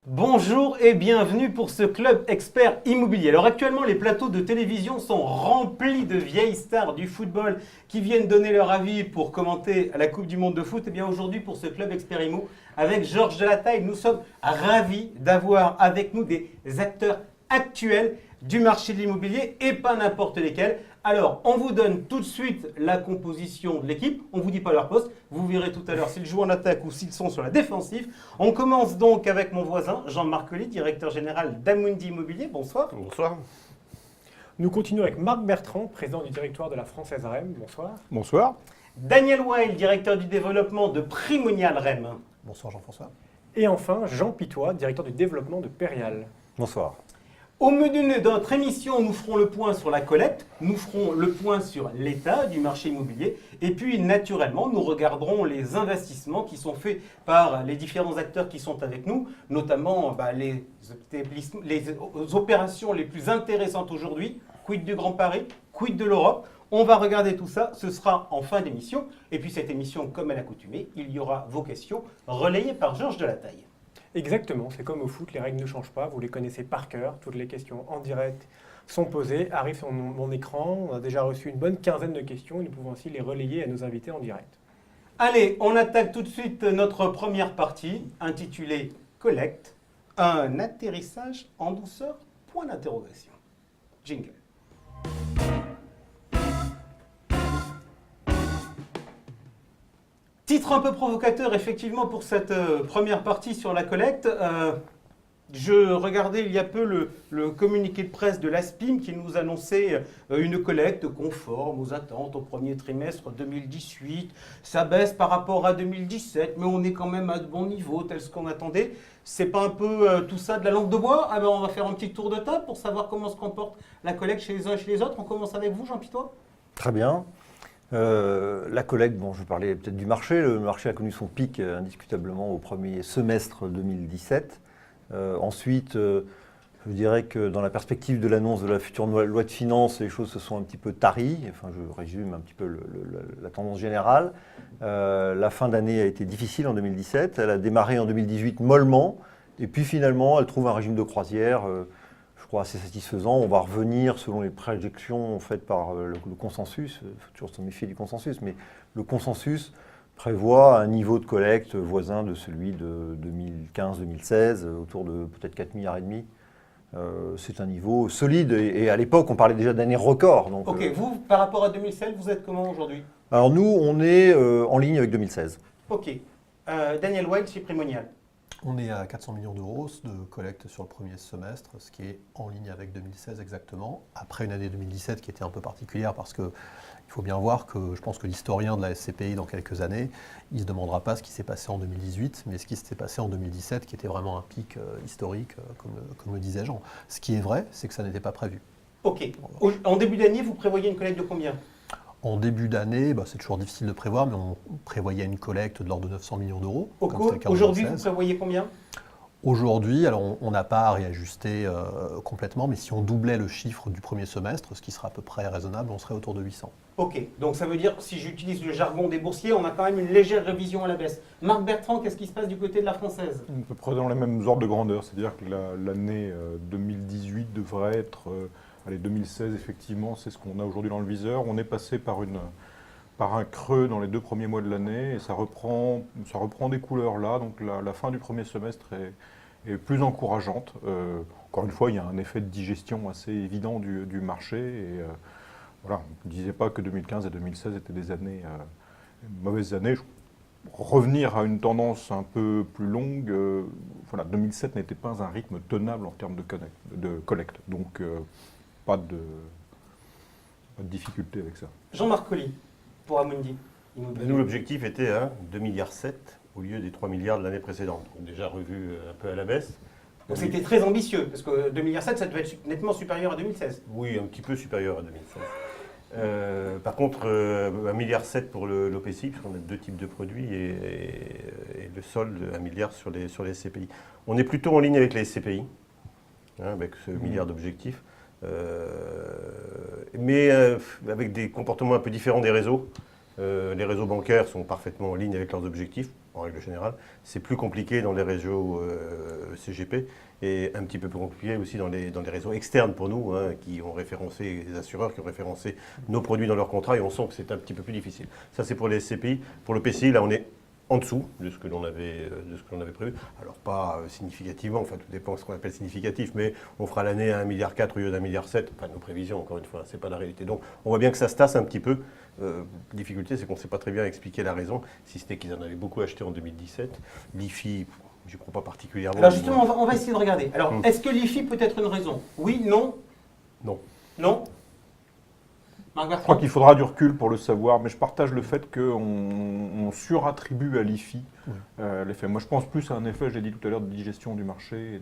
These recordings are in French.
Bonjour et bienvenue pour ce club expert immobilier. Alors actuellement, les plateaux de télévision sont remplis de vieilles stars du football qui viennent donner leur avis pour commenter la Coupe du Monde de foot. Et bien aujourd'hui, pour ce club expert immo, avec Georges Delataille, nous sommes ravis d'avoir avec nous des acteurs actuels du marché de l'immobilier et pas n'importe lesquels. Alors, on vous donne tout de suite la composition de l'équipe. On ne vous dit pas leur poste. Vous verrez tout à l'heure s'ils jouent en attaque ou s'ils sont sur la défensive. On commence donc avec mon voisin, Jean-Marc Colli, directeur général d'Amundi Immobilier. Bonsoir. Bonsoir. Nous continuons avec Marc Bertrand, président du directoire de la Française REM. Bonsoir. Bonsoir. Daniel Weil, directeur du développement de Primonial REM. Bonsoir Jean-François. Et enfin, Jean Pitois, directeur du développement de Perial. Bonsoir. Au menu de notre émission, nous ferons le point sur la collecte, nous ferons le point sur l'état du marché immobilier et puis naturellement, nous regarderons les investissements qui sont faits par les différents acteurs qui sont avec nous, notamment les opérations les plus intéressantes aujourd'hui, quid du Grand Paris, quid de l'Europe. On va regarder tout ça, ce sera en fin d'émission. Et puis cette émission, comme à l'accoutumée, il y aura vos questions relayées par Georges Delataille. Exactement, c'est comme au foot, les règles ne changent pas, vous les connaissez par cœur. Toutes les questions en direct sont posées, arrivent sur mon écran. On a déjà reçu une bonne quinzaine de questions et nous pouvons aussi les relayer à nos invités en direct. Allez, on attaque tout de suite notre première partie, intitulée Collecte, un atterrissage en douceur, point d'interrogation. Jingle. Titre un peu provocateur, effectivement, pour cette première partie sur la collecte. Je regardais il y a peu le communiqué de presse de l'ASPIM qui nous annonçait une collecte conforme aux attentes au premier trimestre 2018. Ça baisse par rapport à 2017, mais on est quand même à de bons niveaux, tel ce qu'on attendait. C'est pas un peu tout ça de la langue de bois? Ah ben on va faire un petit tour de table pour savoir comment se comporte la collecte chez les uns et chez les autres. On commence avec vous, Jean Pitois. Très bien. La collecte, bon, je vais parler peut-être du marché. Le marché a connu son pic indiscutablement au premier semestre 2017. Ensuite, je dirais que dans la perspective de l'annonce de la future loi de finances, les choses se sont un petit peu taries. Enfin, je résume un petit peu la tendance générale. La fin d'année a été difficile en 2017. Elle a démarré en 2018 mollement. Et puis finalement, elle trouve un régime de croisière je crois assez satisfaisant. On va revenir selon les projections faites par le consensus. Il faut toujours se méfier du consensus, mais le consensus prévoit un niveau de collecte voisin de celui de 2015-2016, autour de peut-être 4,5 milliards. C'est un niveau solide et à l'époque, on parlait déjà d'années records. Donc, Ok, vous, par rapport à 2016, vous êtes comment aujourd'hui? Alors nous, on est en ligne avec 2016. Ok. Daniel Weil chez Primonial. On est à 400 millions d'euros de collecte sur le premier semestre, ce qui est en ligne avec 2016 exactement. Après une année 2017 qui était un peu particulière parce qu'il faut bien voir que je pense que l'historien de la SCPI dans quelques années, il ne se demandera pas ce qui s'est passé en 2018, mais ce qui s'est passé en 2017 qui était vraiment un pic historique, comme le disait Jean. Ce qui est vrai, c'est que ça n'était pas prévu. Ok. En début d'année, vous prévoyez une collecte de combien? En début d'année, c'est toujours difficile de prévoir, mais on prévoyait une collecte de l'ordre de 900 millions d'euros. Aujourd'hui, vous prévoyez combien? Aujourd'hui, alors on n'a pas réajusté complètement, mais si on doublait le chiffre du premier semestre, ce qui sera à peu près raisonnable, on serait autour de 800. Ok, donc ça veut dire, si j'utilise le jargon des boursiers, on a quand même une légère révision à la baisse. Marc Bertrand, qu'est-ce qui se passe du côté de la Française? À peu près dans les mêmes ordres de grandeur, c'est-à-dire que l'année 2018 devrait être... Allez, 2016, effectivement, c'est ce qu'on a aujourd'hui dans le viseur. On est passé par un creux dans les 2 premiers mois de l'année et ça reprend des couleurs là. Donc la fin du premier semestre est plus encourageante. Encore une fois, il y a un effet de digestion assez évident du marché. Et voilà, on ne disait pas que 2015 et 2016 étaient des années, mauvaises années. Revenir à une tendance un peu plus longue, voilà, 2007 n'était pas un rythme tenable en termes de collecte. Donc, pas de difficulté avec ça. Jean-Marc Colli, pour Amundi. Nous, l'objectif était 2,7 milliards au lieu des 3 milliards de l'année précédente. Donc déjà revu un peu à la baisse. Donc c'était très ambitieux, parce que 2,7 milliards, ça devait être nettement supérieur à 2016. Oui, un petit peu supérieur à 2016. Par contre, 1,7 milliard pour l'OPCI, puisqu'on a 2 types de produits, et le solde, 1 milliard sur les SCPI. On est plutôt en ligne avec les SCPI, avec ce milliard d'objectifs. Mais avec des comportements un peu différents des réseaux. Les réseaux bancaires sont parfaitement en ligne avec leurs objectifs, en règle générale. C'est plus compliqué dans les réseaux CGP et un petit peu plus compliqué aussi dans les réseaux externes pour nous, hein, qui ont référencé, les assureurs qui ont référencé nos produits dans leur contrat et on sent que c'est un petit peu plus difficile. Ça, c'est pour les SCPI. Pour le PCI, là, on est en dessous de ce que l'on avait prévu. Alors pas significativement, enfin tout dépend de ce qu'on appelle significatif, mais on fera l'année à 1,4 milliard au lieu d'1,7 milliard, enfin nos prévisions encore une fois, c'est pas la réalité. Donc on voit bien que ça se tasse un petit peu. Difficulté, c'est qu'on ne sait pas très bien expliquer la raison, si ce n'est qu'ils en avaient beaucoup acheté en 2017. L'IFI, je ne crois pas particulièrement. Alors justement, on va essayer de regarder. Alors, est-ce que l'IFI peut être une raison? Oui, non? Non. Non? Marc Je Bertrand? crois qu'il faudra du recul pour le savoir, mais je partage le fait qu'on surattribue à l'IFI l'effet. Moi, je pense plus à un effet, j'ai dit tout à l'heure, de digestion du marché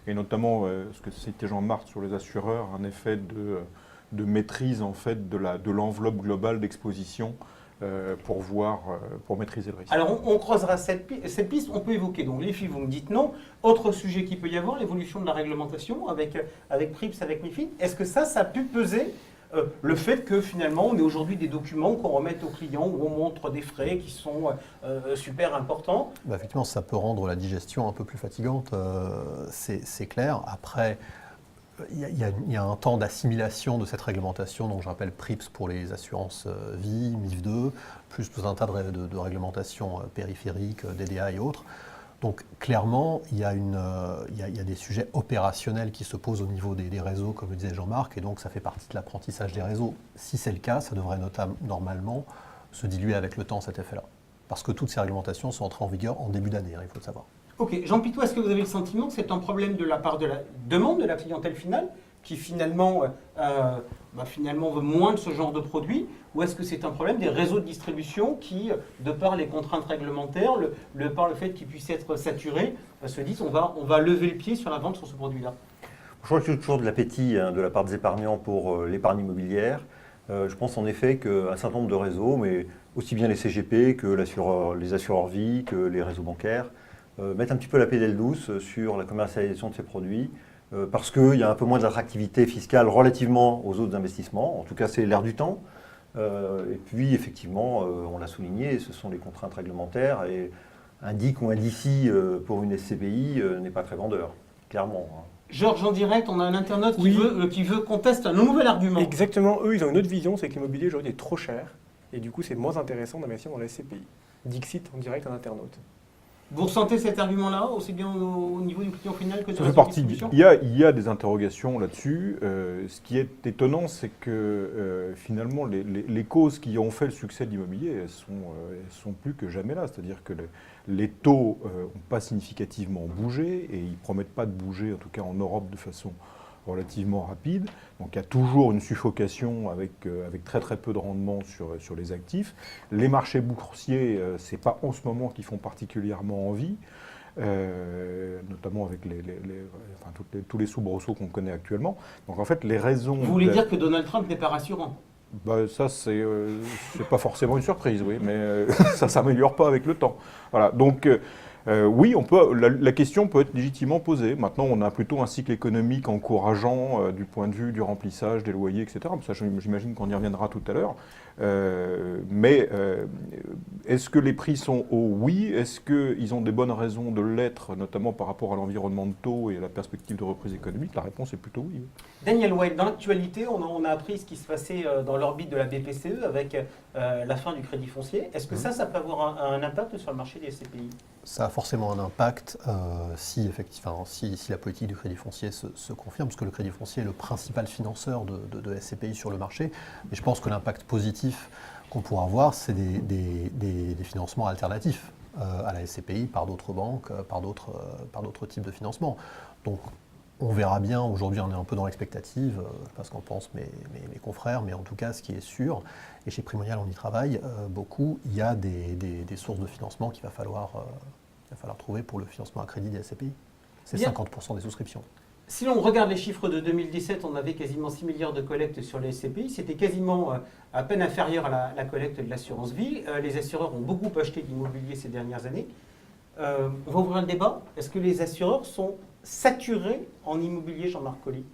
et notamment, ce que citait Jean-Marc sur les assureurs, un effet de maîtrise en fait de l'enveloppe globale d'exposition pour maîtriser le risque. Alors, on creusera cette piste. On peut évoquer, donc, l'IFI, vous me dites non. Autre sujet qui peut y avoir, l'évolution de la réglementation avec PRIIPs, avec MiFID. Est-ce que ça a pu peser le fait que finalement, on ait aujourd'hui des documents qu'on remette aux clients où on montre des frais qui sont super importants? Effectivement, ça peut rendre la digestion un peu plus fatigante, c'est clair. Après, il y a un temps d'assimilation de cette réglementation, donc je rappelle PRIIPs pour les assurances vie, MIF2, plus tout un tas de réglementations périphériques, DDA et autres. Donc clairement, il y a des sujets opérationnels qui se posent au niveau des réseaux, comme le disait Jean-Marc, et donc ça fait partie de l'apprentissage des réseaux. Si c'est le cas, ça devrait normalement se diluer avec le temps, cet effet-là. Parce que toutes ces réglementations sont entrées en vigueur en début d'année, il faut le savoir. Ok, Jean Pitou, est-ce que vous avez le sentiment que c'est un problème de la part de la demande de la clientèle finale qui finalement veut moins de ce genre de produit, ou est-ce que c'est un problème des réseaux de distribution qui, de par les contraintes réglementaires, par le fait qu'ils puissent être saturés, se disent on va lever le pied sur la vente sur ce produit-là? Je crois qu'il y a toujours de l'appétit de la part des épargnants pour l'épargne immobilière. Je pense en effet qu'un certain nombre de réseaux, mais aussi bien les CGP que les assureurs vie, que les réseaux bancaires, mettent un petit peu la pédale douce sur la commercialisation de ces produits parce qu'il y a un peu moins d'attractivité fiscale relativement aux autres investissements. En tout cas, c'est l'air du temps. Et puis, effectivement, on l'a souligné, ce sont les contraintes réglementaires. Et un DIC ou un DICI pour une SCPI n'est pas très vendeur, clairement. Georges, en direct, on a un internaute qui veut qu'on teste un nouvel argument. Exactement, eux, ils ont une autre vision, c'est que l'immobilier aujourd'hui est trop cher, et du coup, c'est moins intéressant d'investir dans la SCPI. Dixit en direct, un internaute. Vous ressentez cet argument-là, aussi bien au niveau du client final que de Ça la fait partie. distribution? Il y a des interrogations là-dessus. Ce qui est étonnant, c'est que finalement, les causes qui ont fait le succès de l'immobilier, elles sont plus que jamais là. C'est-à-dire que les taux n'ont pas significativement bougé et ils ne promettent pas de bouger, en tout cas en Europe, de façon relativement rapide. Donc il y a toujours une suffocation avec très très peu de rendement sur les actifs. Les marchés boursiers, ce n'est pas en ce moment qu'ils font particulièrement envie, notamment avec tous les soubresauts qu'on connaît actuellement. Donc en fait, les raisons... Vous voulez dire que Donald Trump n'est pas rassurant? Ça, c'est pas forcément une surprise, oui, mais ça ne s'améliore pas avec le temps. Voilà, donc... oui, la question peut être légitimement posée. Maintenant, on a plutôt un cycle économique encourageant du point de vue du remplissage des loyers, etc. Ça, j'imagine qu'on y reviendra tout à l'heure. Mais est-ce que les prix sont hauts? Oui. Est-ce qu'ils ont des bonnes raisons de l'être, notamment par rapport à l'environnement de taux et à la perspective de reprise économique? La réponse est plutôt oui. Daniel White, dans l'actualité, on a appris ce qui se passait dans l'orbite de la BPCE avec la fin du crédit foncier. Est-ce que ça peut avoir un impact sur le marché des SCPI? Ça a forcément un impact si la politique du crédit foncier se confirme, parce que le crédit foncier est le principal financeur de SCPI sur le marché. Et je pense que l'impact positif qu'on pourra avoir, c'est des financements alternatifs à la SCPI par d'autres banques, par d'autres types de financements. Donc on verra bien, aujourd'hui on est un peu dans l'expectative, je ne sais pas ce qu'en pensent mes confrères, mais en tout cas ce qui est sûr, et chez Primonial on y travaille beaucoup, il y a des sources de financement qu'il va falloir trouver pour le financement à crédit des SCPI. C'est 50% des souscriptions. Si l'on regarde les chiffres de 2017, on avait quasiment 6 milliards de collectes sur les SCPI. C'était quasiment à peine inférieur à la collecte de l'assurance vie. Les assureurs ont beaucoup acheté d'immobilier ces dernières années. On va ouvrir le débat. Est-ce que les assureurs sont saturés en immobilier, Jean-Marc Colli?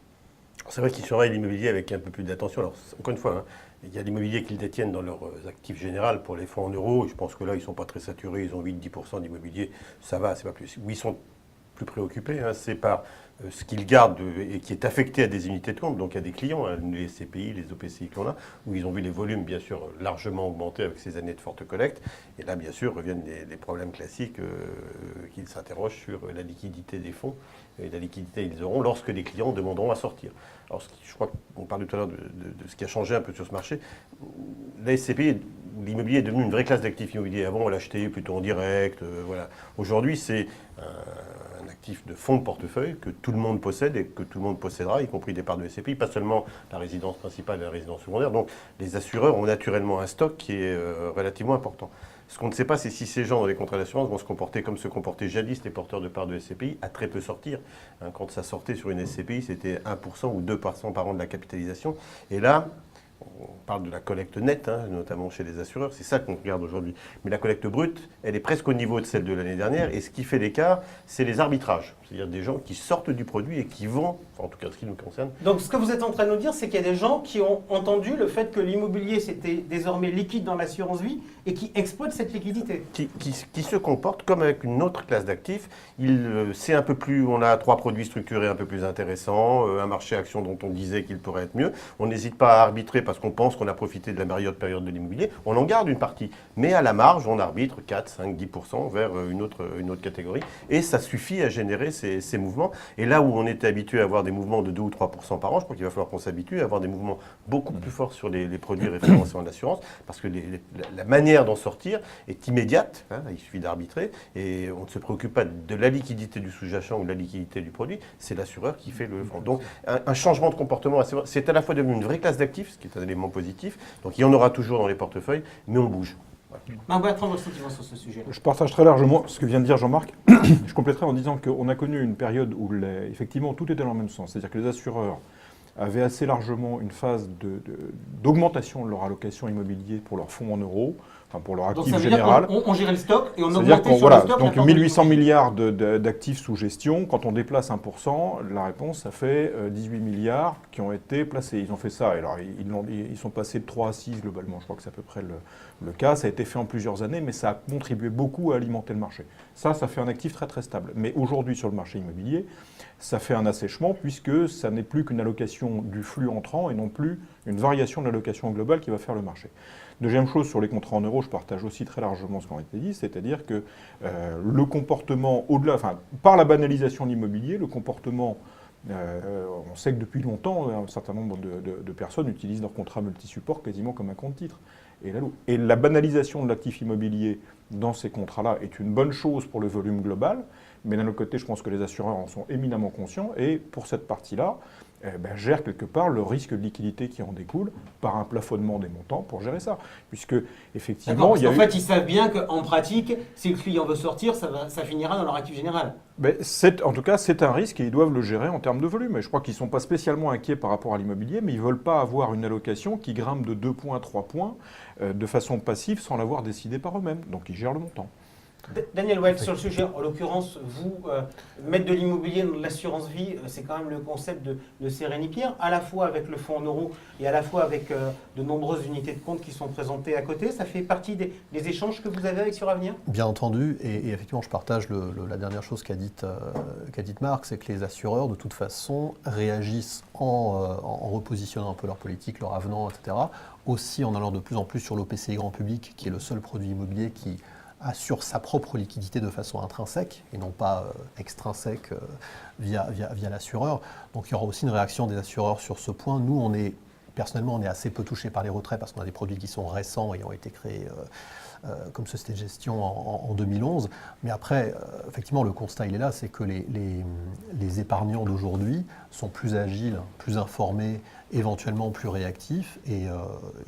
C'est vrai qu'ils surveillent l'immobilier avec un peu plus d'attention. Alors, encore une fois, Il y a l'immobilier qu'ils détiennent dans leurs actifs généraux pour les fonds en euros. Je pense que là, ils ne sont pas très saturés. Ils ont 8-10% d'immobilier. Ça va, c'est pas plus. Où ils sont plus préoccupés, hein, c'est par ce qu'ils gardent et qui est affecté à des unités de compte, donc à des clients, hein, les SCPI, les OPCI que l'on a, où ils ont vu les volumes, bien sûr, largement augmenter avec ces années de forte collecte. Et là, bien sûr, reviennent les problèmes classiques qu'ils s'interrogent sur la liquidité des fonds et la liquidité qu'ils auront lorsque les clients demanderont à sortir. Alors, je crois qu'on parlait tout à l'heure de ce qui a changé un peu sur ce marché. La SCPI, l'immobilier est devenu une vraie classe d'actifs immobiliers. Avant, on l'achetait plutôt en direct. Voilà. Aujourd'hui, c'est un actif de fonds de portefeuille que tout le monde possède et que tout le monde possédera, y compris des parts de SCPI, pas seulement la résidence principale et la résidence secondaire. Donc, les assureurs ont naturellement un stock qui est relativement important. Ce qu'on ne sait pas, c'est si ces gens dans les contrats d'assurance vont se comporter comme se comportaient jadis les porteurs de parts de SCPI, à très peu sortir. Hein, quand ça sortait sur une SCPI, c'était 1% ou 2% par an de la capitalisation. Et là, on parle de la collecte nette, hein, notamment chez les assureurs, c'est ça qu'on regarde aujourd'hui. Mais la collecte brute, elle est presque au niveau de celle de l'année dernière. Et ce qui fait l'écart, c'est les arbitrages. C'est-à-dire des gens qui sortent du produit et qui vont, enfin, en tout cas ce qui nous concerne. Donc ce que vous êtes en train de nous dire, c'est qu'il y a des gens qui ont entendu le fait que l'immobilier c'était désormais liquide dans l'assurance vie et qui exploitent cette liquidité. Qui se comportent comme avec une autre classe d'actifs. C'est un peu plus, on a 3 produits structurés un peu plus intéressants, un marché action dont on disait qu'il pourrait être mieux. On n'hésite pas à arbitrer parce qu'on pense qu'on a profité de la meilleure période de l'immobilier. On en garde une partie. Mais à la marge, on arbitre 4, 5, 10% vers une autre catégorie. Et ça suffit à générer ces mouvements. Et là où on était habitué à avoir des mouvements de 2 ou 3% par an, je crois qu'il va falloir qu'on s'habitue à avoir des mouvements beaucoup plus forts sur les produits référencés en assurance, parce que la manière d'en sortir est immédiate, hein, il suffit d'arbitrer, et on ne se préoccupe pas de la liquidité du sous-jacent ou de la liquidité du produit, c'est l'assureur qui fait le front. Donc un changement de comportement, c'est à la fois devenu une vraie classe d'actifs, ce qui est un élément positif, donc il y en aura toujours dans les portefeuilles, mais on bouge. Bertrand, votre sentiment sur ce sujet. Je partage très largement ce que vient de dire Jean-Marc. Je compléterai en disant qu'on a connu une période où effectivement tout était dans le même sens. C'est-à-dire que les assureurs avaient assez largement une phase d'augmentation de leur allocation immobilier pour leurs fonds en euros, enfin pour leur actif général. On gérait le stock et on C'est-à-dire augmentait sur le stock. donc 1800 milliards d'actifs sous gestion, quand on déplace 1%, la réponse, ça fait 18 milliards qui ont été placés. Ils ont fait ça. Et alors, ils sont passés de 3 à 6 globalement. Je crois que c'est à peu près le cas. Ça a été fait en plusieurs années, mais ça a contribué beaucoup à alimenter le marché. Ça fait un actif très très stable. Mais aujourd'hui, sur le marché immobilier, ça fait un assèchement puisque ça n'est plus qu'une allocation du flux entrant et non plus une variation de l'allocation globale qui va faire le marché. Deuxième chose, sur les contrats en euros, je partage aussi très largement ce qui a été dit, c'est-à-dire que le comportement, au-delà, enfin, par la banalisation de l'immobilier, le comportement, on sait que depuis longtemps, un certain nombre de personnes utilisent leur contrat multi-support quasiment comme un compte-titre. Et la banalisation de l'actif immobilier dans ces contrats-là est une bonne chose pour le volume global, mais d'un autre côté, je pense que les assureurs en sont éminemment conscients, et pour cette partie-là, gère quelque part le risque de liquidité qui en découle par un plafonnement des montants pour gérer ça. Puisque, effectivement, en fait, ils savent bien qu'en pratique, si le client veut sortir, ça finira dans leur actif général. En tout cas, c'est un risque et ils doivent le gérer en termes de volume. Et je crois qu'ils ne sont pas spécialement inquiets par rapport à l'immobilier, mais ils ne veulent pas avoir une allocation qui grimpe de 2 points, 3 points de façon passive sans l'avoir décidé par eux-mêmes. Donc, ils gèrent le montant. Daniel White, sur le sujet, en l'occurrence, vous, mettre de l'immobilier dans l'assurance vie, c'est quand même le concept de Sérénipierre, à la fois avec le fonds en euros et à la fois avec de nombreuses unités de compte qui sont présentées à côté. Ça fait partie des échanges que vous avez avec Suravenir ? Bien entendu, et effectivement, je partage la dernière chose qu'a dite Marc, c'est que les assureurs, de toute façon, réagissent en repositionnant un peu leur politique, leur avenant, etc. Aussi en allant de plus en plus sur l'OPCI grand public, qui est le seul produit immobilier qui assure sa propre liquidité de façon intrinsèque et non pas extrinsèque via l'assureur. Donc il y aura aussi une réaction des assureurs sur ce point. Nous, personnellement, on est assez peu touchés par les retraits parce qu'on a des produits qui sont récents et ont été créés comme société de gestion en 2011. Mais après, effectivement, le constat, il est là, c'est que les épargnants d'aujourd'hui sont plus agiles, plus informés, éventuellement plus réactifs, et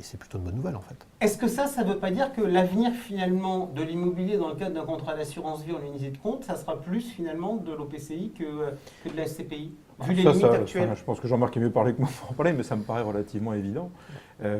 c'est plutôt une bonne nouvelle en fait. Est-ce que ça ne veut pas dire que l'avenir finalement de l'immobilier dans le cadre d'un contrat d'assurance vie en unité de compte, ça sera plus finalement de l'OPCI que de la SCPI, vu les limites actuelles? Je pense que Jean-Marc est mieux parlé que moi pour en parler, mais ça me paraît relativement évident.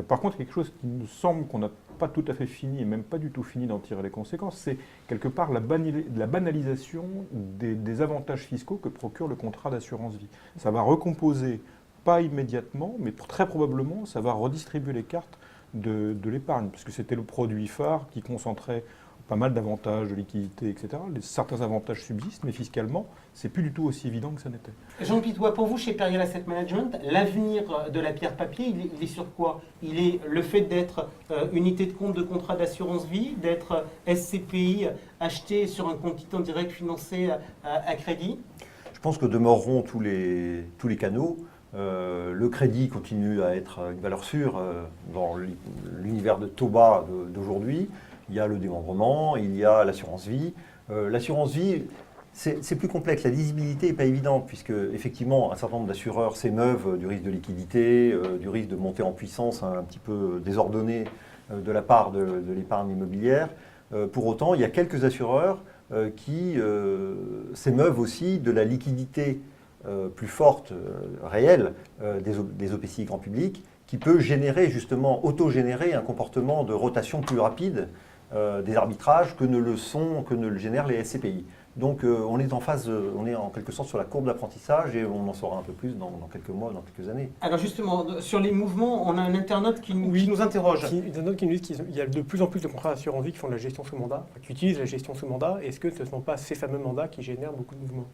Par contre, quelque chose qui nous semble qu'on n'a pas tout à fait fini, et même pas du tout fini d'en tirer les conséquences, c'est quelque part la banalisation des avantages fiscaux que procure le contrat d'assurance vie. Ça va recomposer, pas immédiatement, mais très probablement, ça va redistribuer les cartes de l'épargne, parce que c'était le produit phare qui concentrait pas mal d'avantages, de liquidité, etc. Certains avantages subsistent, mais fiscalement, c'est plus du tout aussi évident que ça n'était. Jean Pitois, pour vous, chez Periel Asset Management, l'avenir de la pierre papier, il est sur quoi? Il est le fait d'être unité de compte de contrat d'assurance vie, d'être SCPI acheté sur un compte titan direct financé à crédit? Je pense que demeureront tous les canaux. Le crédit continue à être une valeur sûre dans l'univers de taux bas d'aujourd'hui. Il y a le démembrement, il y a l'assurance vie. L'assurance vie, c'est plus complexe. La lisibilité n'est pas évidente puisque effectivement un certain nombre d'assureurs s'émeuvent du risque de liquidité, du risque de montée en puissance un petit peu désordonnée de la part de l'épargne immobilière. Pour autant, il y a quelques assureurs qui s'émeuvent aussi de la liquidité plus forte, réelle, des OPCI grand public, qui peut générer justement, auto-générer un comportement de rotation plus rapide des arbitrages que ne le génèrent les SCPI. Donc on est on est en quelque sorte sur la courbe d'apprentissage et on en saura un peu plus dans quelques mois, dans quelques années. Alors justement, sur les mouvements, on a un internaute qui nous interroge. Une internaute qui nous dit qu'il y a de plus en plus de contrats d'assurance vie qui font de la gestion sous mandat, qui utilisent la gestion sous mandat. Est-ce que ce ne sont pas ces fameux mandats qui génèrent beaucoup de mouvements?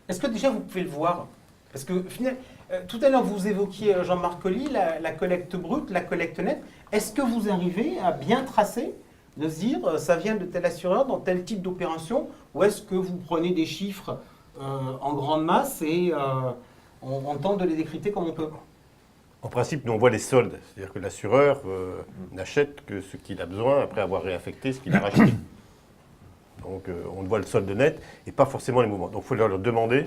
Est-ce que déjà vous pouvez le voir? Parce que finalement, tout à l'heure vous évoquiez, Jean-Marc Colly, la collecte brute, la collecte nette. Est-ce que vous arrivez à bien tracer, de se dire ça vient de tel assureur dans tel type d'opération, ou est-ce que vous prenez des chiffres en grande masse et on tente de les décrypter comme on peut? En principe, nous on voit les soldes, c'est-à-dire que l'assureur n'achète que ce qu'il a besoin après avoir réaffecté ce qu'il a racheté. Donc on voit le solde net et pas forcément les mouvements. Donc il faut leur demander,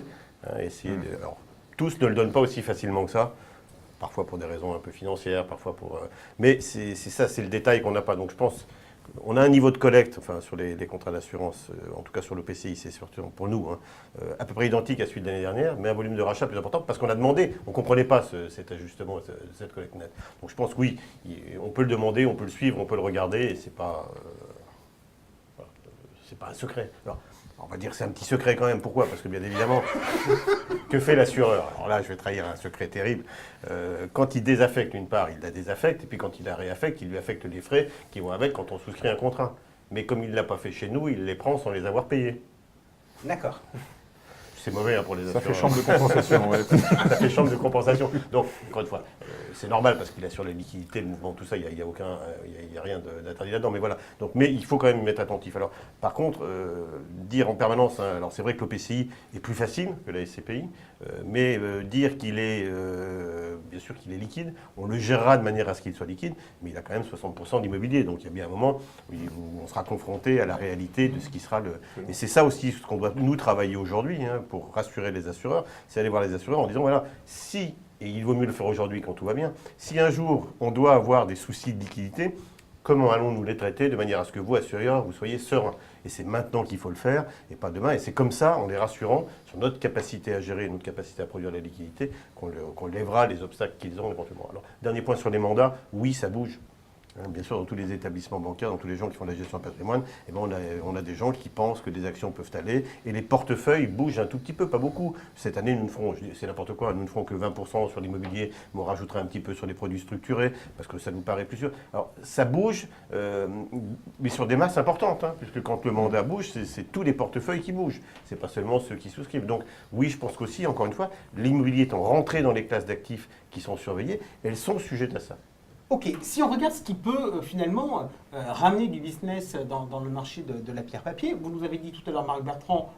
essayer de... Alors, tous ne le donnent pas aussi facilement que ça, parfois pour des raisons un peu financières, parfois pour... mais c'est ça, c'est le détail qu'on n'a pas. Donc je pense qu'on a un niveau de collecte, enfin sur les contrats d'assurance, en tout cas sur l'OPCI, c'est surtout pour nous, à peu près identique à celui de l'année dernière, mais un volume de rachat plus important parce qu'on a demandé, on ne comprenait pas cet ajustement, cette collecte nette. Donc je pense que oui, on peut le demander, on peut le suivre, on peut le regarder et c'est pas un secret. Alors, on va dire que c'est un petit secret quand même. Pourquoi? Parce que bien évidemment, que fait l'assureur? Alors là, je vais trahir un secret terrible. Quand il désaffecte une part, il la désaffecte, et puis quand il la réaffecte, il lui affecte les frais qui vont avec quand on souscrit un contrat. Mais comme il ne l'a pas fait chez nous, il les prend sans les avoir payés. D'accord. C'est mauvais pour les assureurs. Ça fait chambre de compensation, ouais. Ça fait chambre de compensation. Donc, encore une fois, c'est normal parce qu'il assure les liquidités, le mouvement, tout ça, il n'y a rien d'interdit là-dedans. Mais voilà. Donc, mais il faut quand même y être attentif. Alors, par contre, dire en permanence, alors c'est vrai que l'OPCI est plus facile que la SCPI, mais dire qu'il est, bien sûr qu'il est liquide, on le gérera de manière à ce qu'il soit liquide, mais il a quand même 60% d'immobilier. Donc, il y a bien un moment où on sera confronté à la réalité de ce qui sera le... Et c'est ça aussi ce qu'on doit nous travailler aujourd'hui, pour rassurer les assureurs, c'est aller voir les assureurs en disant, voilà, si, et il vaut mieux le faire aujourd'hui quand tout va bien, si un jour on doit avoir des soucis de liquidité, comment allons-nous les traiter de manière à ce que vous, assureurs, vous soyez sereins? Et c'est maintenant qu'il faut le faire, et pas demain. Et c'est comme ça, en les rassurant sur notre capacité à gérer, notre capacité à produire la liquidité, qu'on lèvera les obstacles qu'ils ont éventuellement. Alors, dernier point sur les mandats, oui, ça bouge. Bien sûr, dans tous les établissements bancaires, dans tous les gens qui font de la gestion de patrimoine, eh ben on a des gens qui pensent que des actions peuvent aller et les portefeuilles bougent un tout petit peu, pas beaucoup. Cette année, nous ne ferons, c'est n'importe quoi, nous ne ferons que 20% sur l'immobilier, mais on rajoutera un petit peu sur les produits structurés parce que ça nous paraît plus sûr. Alors, ça bouge, mais sur des masses importantes, puisque quand le mandat bouge, c'est tous les portefeuilles qui bougent. C'est pas seulement ceux qui souscrivent. Donc, oui, je pense qu'aussi, encore une fois, l'immobilier étant rentré dans les classes d'actifs qui sont surveillées, elles sont sujettes à ça. Ok, si on regarde ce qui peut finalement ramener du business dans le marché de la pierre papier, vous nous avez dit tout à l'heure, Marc Bertrand,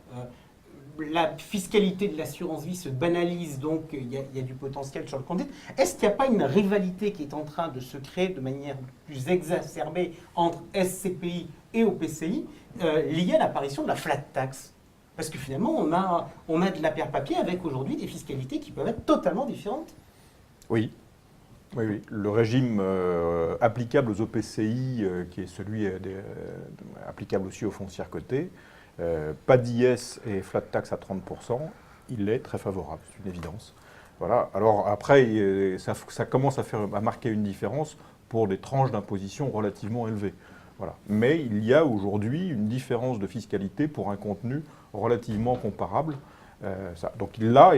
la fiscalité de l'assurance vie se banalise, donc il y a du potentiel sur le compte. Est-ce qu'il n'y a pas une rivalité qui est en train de se créer de manière plus exacerbée entre SCPI et OPCI liée à l'apparition de la flat tax? Parce que finalement, on a de la pierre papier avec aujourd'hui des fiscalités qui peuvent être totalement différentes. Oui. Oui, oui. Le régime applicable aux OPCI, qui est celui applicable aussi aux foncières cotées, pas d'IS et flat tax à 30%, il est très favorable, c'est une évidence. Voilà. Alors après, ça commence à marquer une différence pour des tranches d'imposition relativement élevées. Voilà. Mais il y a aujourd'hui une différence de fiscalité pour un contenu relativement comparable. Donc là,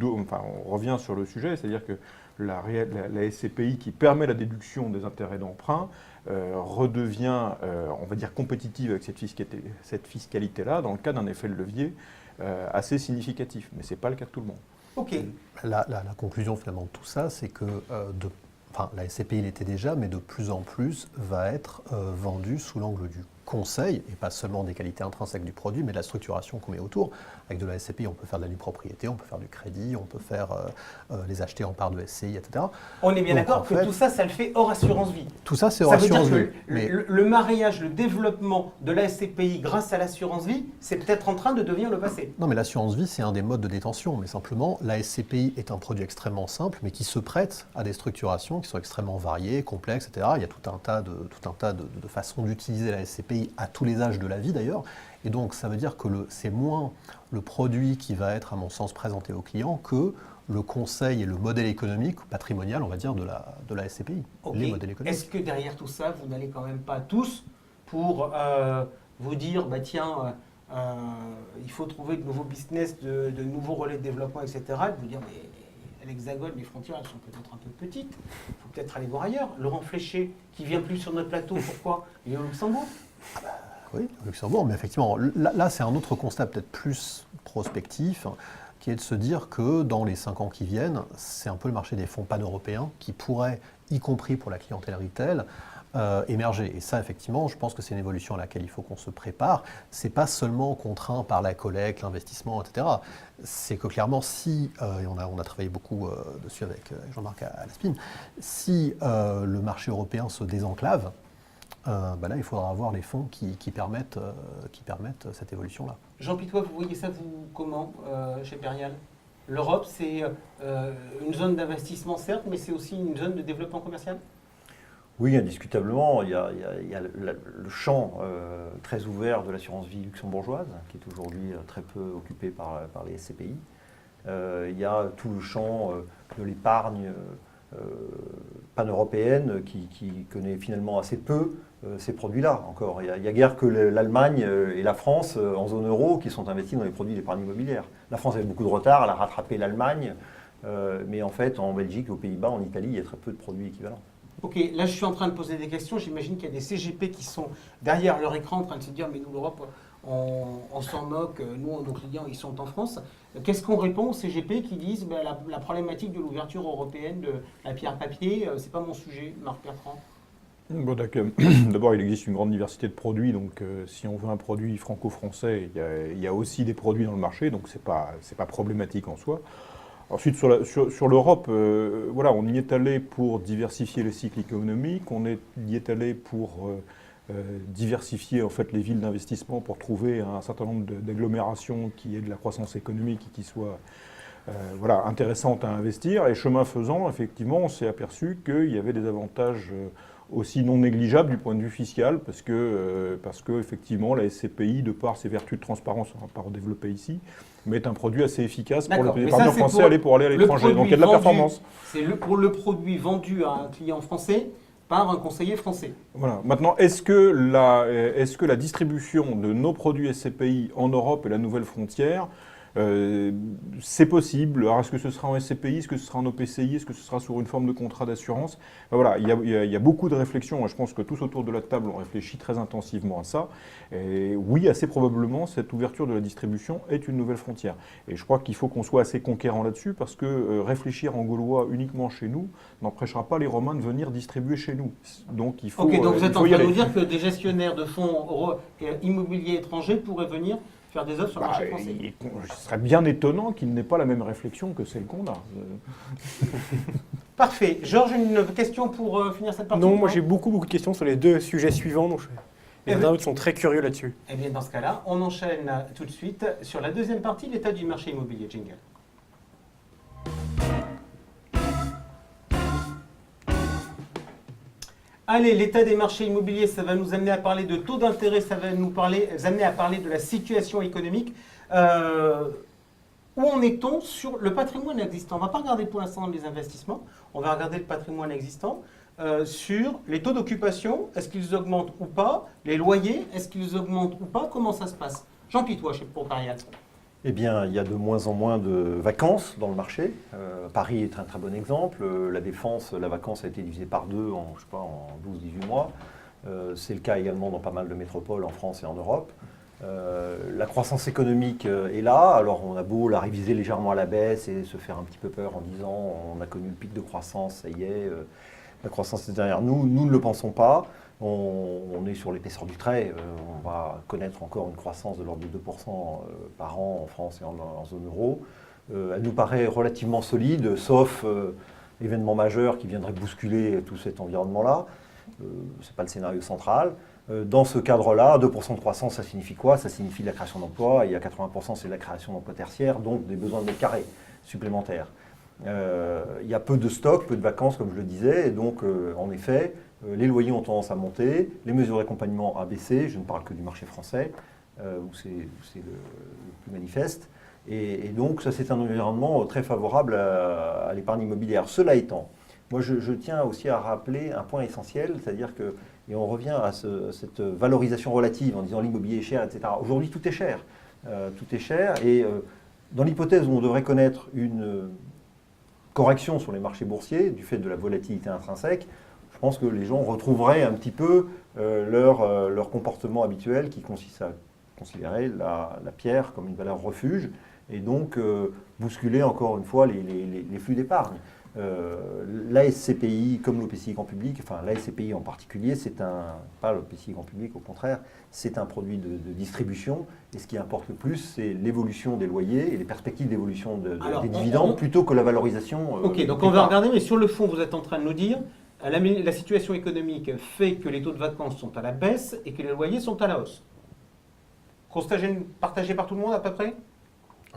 on revient sur le sujet, c'est-à-dire que la SCPI qui permet la déduction des intérêts d'emprunt redevient, on va dire, compétitive avec cette fiscalité-là dans le cas d'un effet de levier assez significatif. Mais ce n'est pas le cas de tout le monde. Ok. La conclusion finalement de tout ça, c'est que la SCPI l'était déjà, mais de plus en plus va être vendue sous l'angle du conseil, et pas seulement des qualités intrinsèques du produit, mais de la structuration qu'on met autour. Avec de la SCPI, on peut faire de la nue propriété, on peut faire du crédit, on peut faire les acheter en part de SCI, etc. On est bien Donc, d'accord en que fait, tout ça, ça le fait hors assurance vie. tout ça, c'est hors Ça veut dire assurance que vie. Mais le mariage, le développement de la SCPI grâce à l'assurance vie, c'est peut-être en train de devenir le passé. non, mais l'assurance vie, c'est un des modes de détention. Mais simplement, la SCPI est un produit extrêmement simple, mais qui se prête à des structurations qui sont extrêmement variées, complexes, etc. Il y a tout un tas de façons d'utiliser la SCPI à tous les âges de la vie d'ailleurs. Et donc, ça veut dire que c'est moins le produit qui va être, à mon sens, présenté au client que le conseil et le modèle économique, patrimonial, on va dire, de la SCPI. Ok. Les modèles économiques. Est-ce que derrière tout ça, vous n'allez quand même pas tous pour vous dire, bah tiens, il faut trouver de nouveaux business, de nouveaux relais de développement, etc. Et de vous dire, mais l'Hexagone, les frontières, elles sont peut-être un peu petites. Il faut peut-être aller voir ailleurs. Laurent Fléché, qui vient plus sur notre plateau, pourquoi? Il est au Luxembourg. Oui, au Luxembourg, mais effectivement, là c'est un autre constat peut-être plus prospectif, qui est de se dire que dans les 5 ans qui viennent, c'est un peu le marché des fonds pan-européens qui pourrait, y compris pour la clientèle retail, émerger. Et ça, effectivement, je pense que c'est une évolution à laquelle il faut qu'on se prépare. C'est pas seulement contraint par la collecte, l'investissement, etc. C'est que clairement, si, et on a travaillé beaucoup dessus avec Jean-Marc Alaspine, si le marché européen se désenclave, là, il faudra avoir les fonds qui permettent cette évolution-là. Jean Pitois, vous voyez ça, vous, comment, chez Perial? L'Europe, c'est une zone d'investissement, certes, mais c'est aussi une zone de développement commercial? Oui, indiscutablement. Il y a le champ très ouvert de l'assurance vie luxembourgeoise, qui est aujourd'hui très peu occupé par les SCPI. Il y a tout le champ de l'épargne pan-européenne qui connaît finalement assez peu ces produits-là encore. Il y a guère que l'Allemagne et la France en zone euro qui sont investis dans les produits d'épargne immobilière. La France avait beaucoup de retard, elle a rattrapé l'Allemagne, mais en fait en Belgique, aux Pays-Bas, en Italie, il y a très peu de produits équivalents. Ok, là je suis en train de poser des questions. J'imagine qu'il y a des CGP qui sont derrière leur écran en train de se dire mais nous l'Europe, on s'en moque, nous nos clients ils sont en France. Qu'est-ce qu'on répond aux CGP qui disent la problématique de l'ouverture européenne de la pierre papier, c'est pas mon sujet, Marc Bertrand? Bon, d'abord, il existe une grande diversité de produits, donc si on veut un produit franco-français, il y a aussi des produits dans le marché, donc c'est pas problématique en soi. Ensuite, sur l'Europe, on y est allé pour diversifier les cycles économiques, y est allé pour diversifier en fait les villes d'investissement pour trouver un certain nombre d'agglomérations qui aient de la croissance économique et qui soient intéressantes à investir. Et chemin faisant, effectivement, on s'est aperçu qu'il y avait des avantages aussi non négligeables du point de vue fiscal, parce que effectivement, la SCPI, de par ses vertus de transparence, on ne va pas redévelopper ici, mais est un produit assez efficace pour les épargnants français pour aller à l'étranger. Donc il y a de la performance. C'est pour le produit vendu à un client français par un conseiller français. Voilà. Maintenant, est-ce que la distribution de nos produits SCPI en Europe est la nouvelle frontière? C'est possible. Alors, est-ce que ce sera en SCPI, est-ce que ce sera en OPCI, est-ce que ce sera sur une forme de contrat d'assurance? Voilà, il y a beaucoup de réflexions. Je pense que tous autour de la table, on réfléchit très intensivement à ça. Et oui, assez probablement, cette ouverture de la distribution est une nouvelle frontière. Et je crois qu'il faut qu'on soit assez conquérant là-dessus, parce que réfléchir en gaulois uniquement chez nous n'empêchera pas les Romains de venir distribuer chez nous. Donc il faut. Ok, donc vous êtes en train de nous dire que des gestionnaires de fonds immobiliers étrangers pourraient venir faire des offres sur le marché français. Ce serait bien étonnant qu'il n'ait pas la même réflexion que celle qu'on a. Parfait. Georges, une question pour finir cette partie? Non, moi j'ai beaucoup de questions sur les deux sujets suivants. Donc les internautes sont très curieux là-dessus. Eh bien, dans ce cas-là, on enchaîne tout de suite sur la deuxième partie, l'état du marché immobilier. Jingle. Allez, l'état des marchés immobiliers, ça va nous amener à parler de taux d'intérêt, ça va nous amener à parler de la situation économique. Où en est-on sur le patrimoine existant? On ne va pas regarder pour l'instant les investissements, on va regarder le patrimoine existant. Sur les taux d'occupation, est-ce qu'ils augmentent ou pas? Les loyers, est-ce qu'ils augmentent ou pas? Comment ça se passe? Jean Pitois, pour Perial. Eh bien, il y a de moins en moins de vacances dans le marché. Paris est un très bon exemple. La Défense, la vacance a été divisée par 2 en, je sais pas, en 12-18 mois. C'est le cas également dans pas mal de métropoles en France et en Europe. La croissance économique est là. Alors, on a beau la réviser légèrement à la baisse et se faire un petit peu peur en disant on a connu le pic de croissance, ça y est, la croissance est derrière nous. Nous ne le pensons pas. On est sur l'épaisseur du trait. On va connaître encore une croissance de l'ordre de 2% par an en France et en zone euro. Elle nous paraît relativement solide, sauf événement majeur qui viendrait bousculer tout cet environnement-là. Ce n'est pas le scénario central. Dans ce cadre-là, 2% de croissance, ça signifie quoi? Ça signifie de la création d'emplois. Et à 80%, c'est de la création d'emplois tertiaires, donc des besoins de mètres carrés supplémentaires. Il y a peu de stocks, peu de vacances, comme je le disais. Et donc, en effet, les loyers ont tendance à monter, les mesures d'accompagnement à baisser. Je ne parle que du marché français, où c'est le plus manifeste. Et donc, ça, c'est un environnement très favorable à l'épargne immobilière. Cela étant, moi, je tiens aussi à rappeler un point essentiel, c'est-à-dire que, et on revient à cette valorisation relative en disant l'immobilier est cher, etc. Aujourd'hui, tout est cher. Tout est cher. Et dans l'hypothèse où on devrait connaître une correction sur les marchés boursiers, du fait de la volatilité intrinsèque, je pense que les gens retrouveraient un petit peu leur comportement habituel qui consiste à considérer la pierre comme une valeur refuge et donc bousculer encore une fois les flux d'épargne. La SCPI comme l'OPCI grand public, enfin la SCPI en particulier, pas l'OPCI grand public, au contraire, c'est un produit de distribution et ce qui importe le plus, c'est l'évolution des loyers et les perspectives d'évolution des dividendes plutôt que la valorisation. Ok, donc on va regarder, mais sur le fond, vous êtes en train de nous dire la situation économique fait que les taux de vacances sont à la baisse et que les loyers sont à la hausse. Constat partagé par tout le monde à peu près?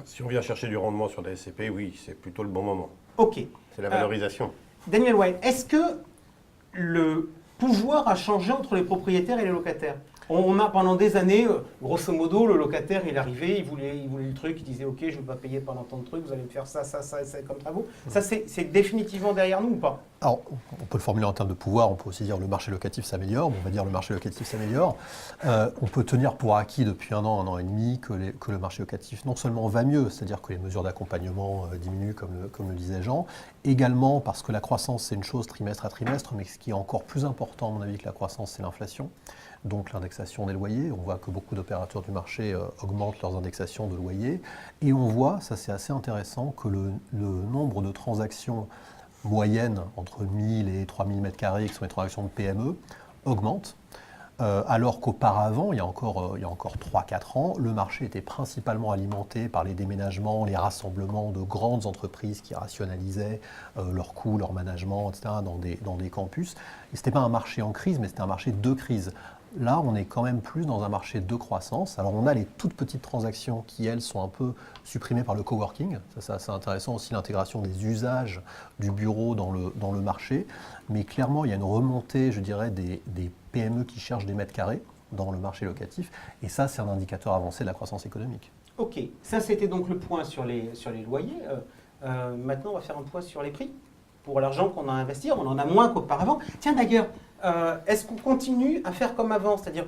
Si on vient chercher du rendement sur la SCPI, oui, c'est plutôt le bon moment. Ok. C'est la valorisation. Daniel White, est-ce que le pouvoir a changé entre les propriétaires et les locataires? On a pendant des années, grosso modo, le locataire, il arrivait, il voulait le truc, il disait ok, je ne vais pas payer pendant tant de trucs, vous allez me faire ça comme travaux. Ça, c'est définitivement derrière nous ou pas? Alors, on peut le formuler en termes de pouvoir, on peut aussi dire le marché locatif s'améliore, on va dire le marché locatif s'améliore. On peut tenir pour acquis depuis un an et demi que le marché locatif non seulement va mieux, c'est-à-dire que les mesures d'accompagnement diminuent, comme le disait Jean, également parce que la croissance c'est une chose trimestre à trimestre, mais ce qui est encore plus important à mon avis que la croissance, c'est l'inflation. Donc l'indexation des loyers, on voit que beaucoup d'opérateurs du marché augmentent leurs indexations de loyers, et on voit, ça c'est assez intéressant, que le nombre de transactions moyennes entre 1000 et 3000 m², qui sont les transactions de PME, augmente, alors qu'auparavant, il y a encore 3-4 ans, le marché était principalement alimenté par les déménagements, les rassemblements de grandes entreprises qui rationalisaient leurs coûts, leur management, etc., dans des campus. Et ce n'était pas un marché en crise, mais c'était un marché de crise. Là, on est quand même plus dans un marché de croissance. Alors, on a les toutes petites transactions qui, elles, sont un peu supprimées par le coworking. Ça, c'est assez intéressant aussi, l'intégration des usages du bureau dans le marché. Mais clairement, il y a une remontée, je dirais, des PME qui cherchent des mètres carrés dans le marché locatif. Et ça, c'est un indicateur avancé de la croissance économique. Ok, ça c'était donc le point sur les loyers. Maintenant, on va faire un point sur les prix. Pour l'argent qu'on a investi, on en a moins qu'auparavant. Tiens d'ailleurs, est-ce qu'on continue à faire comme avant? C'est-à-dire,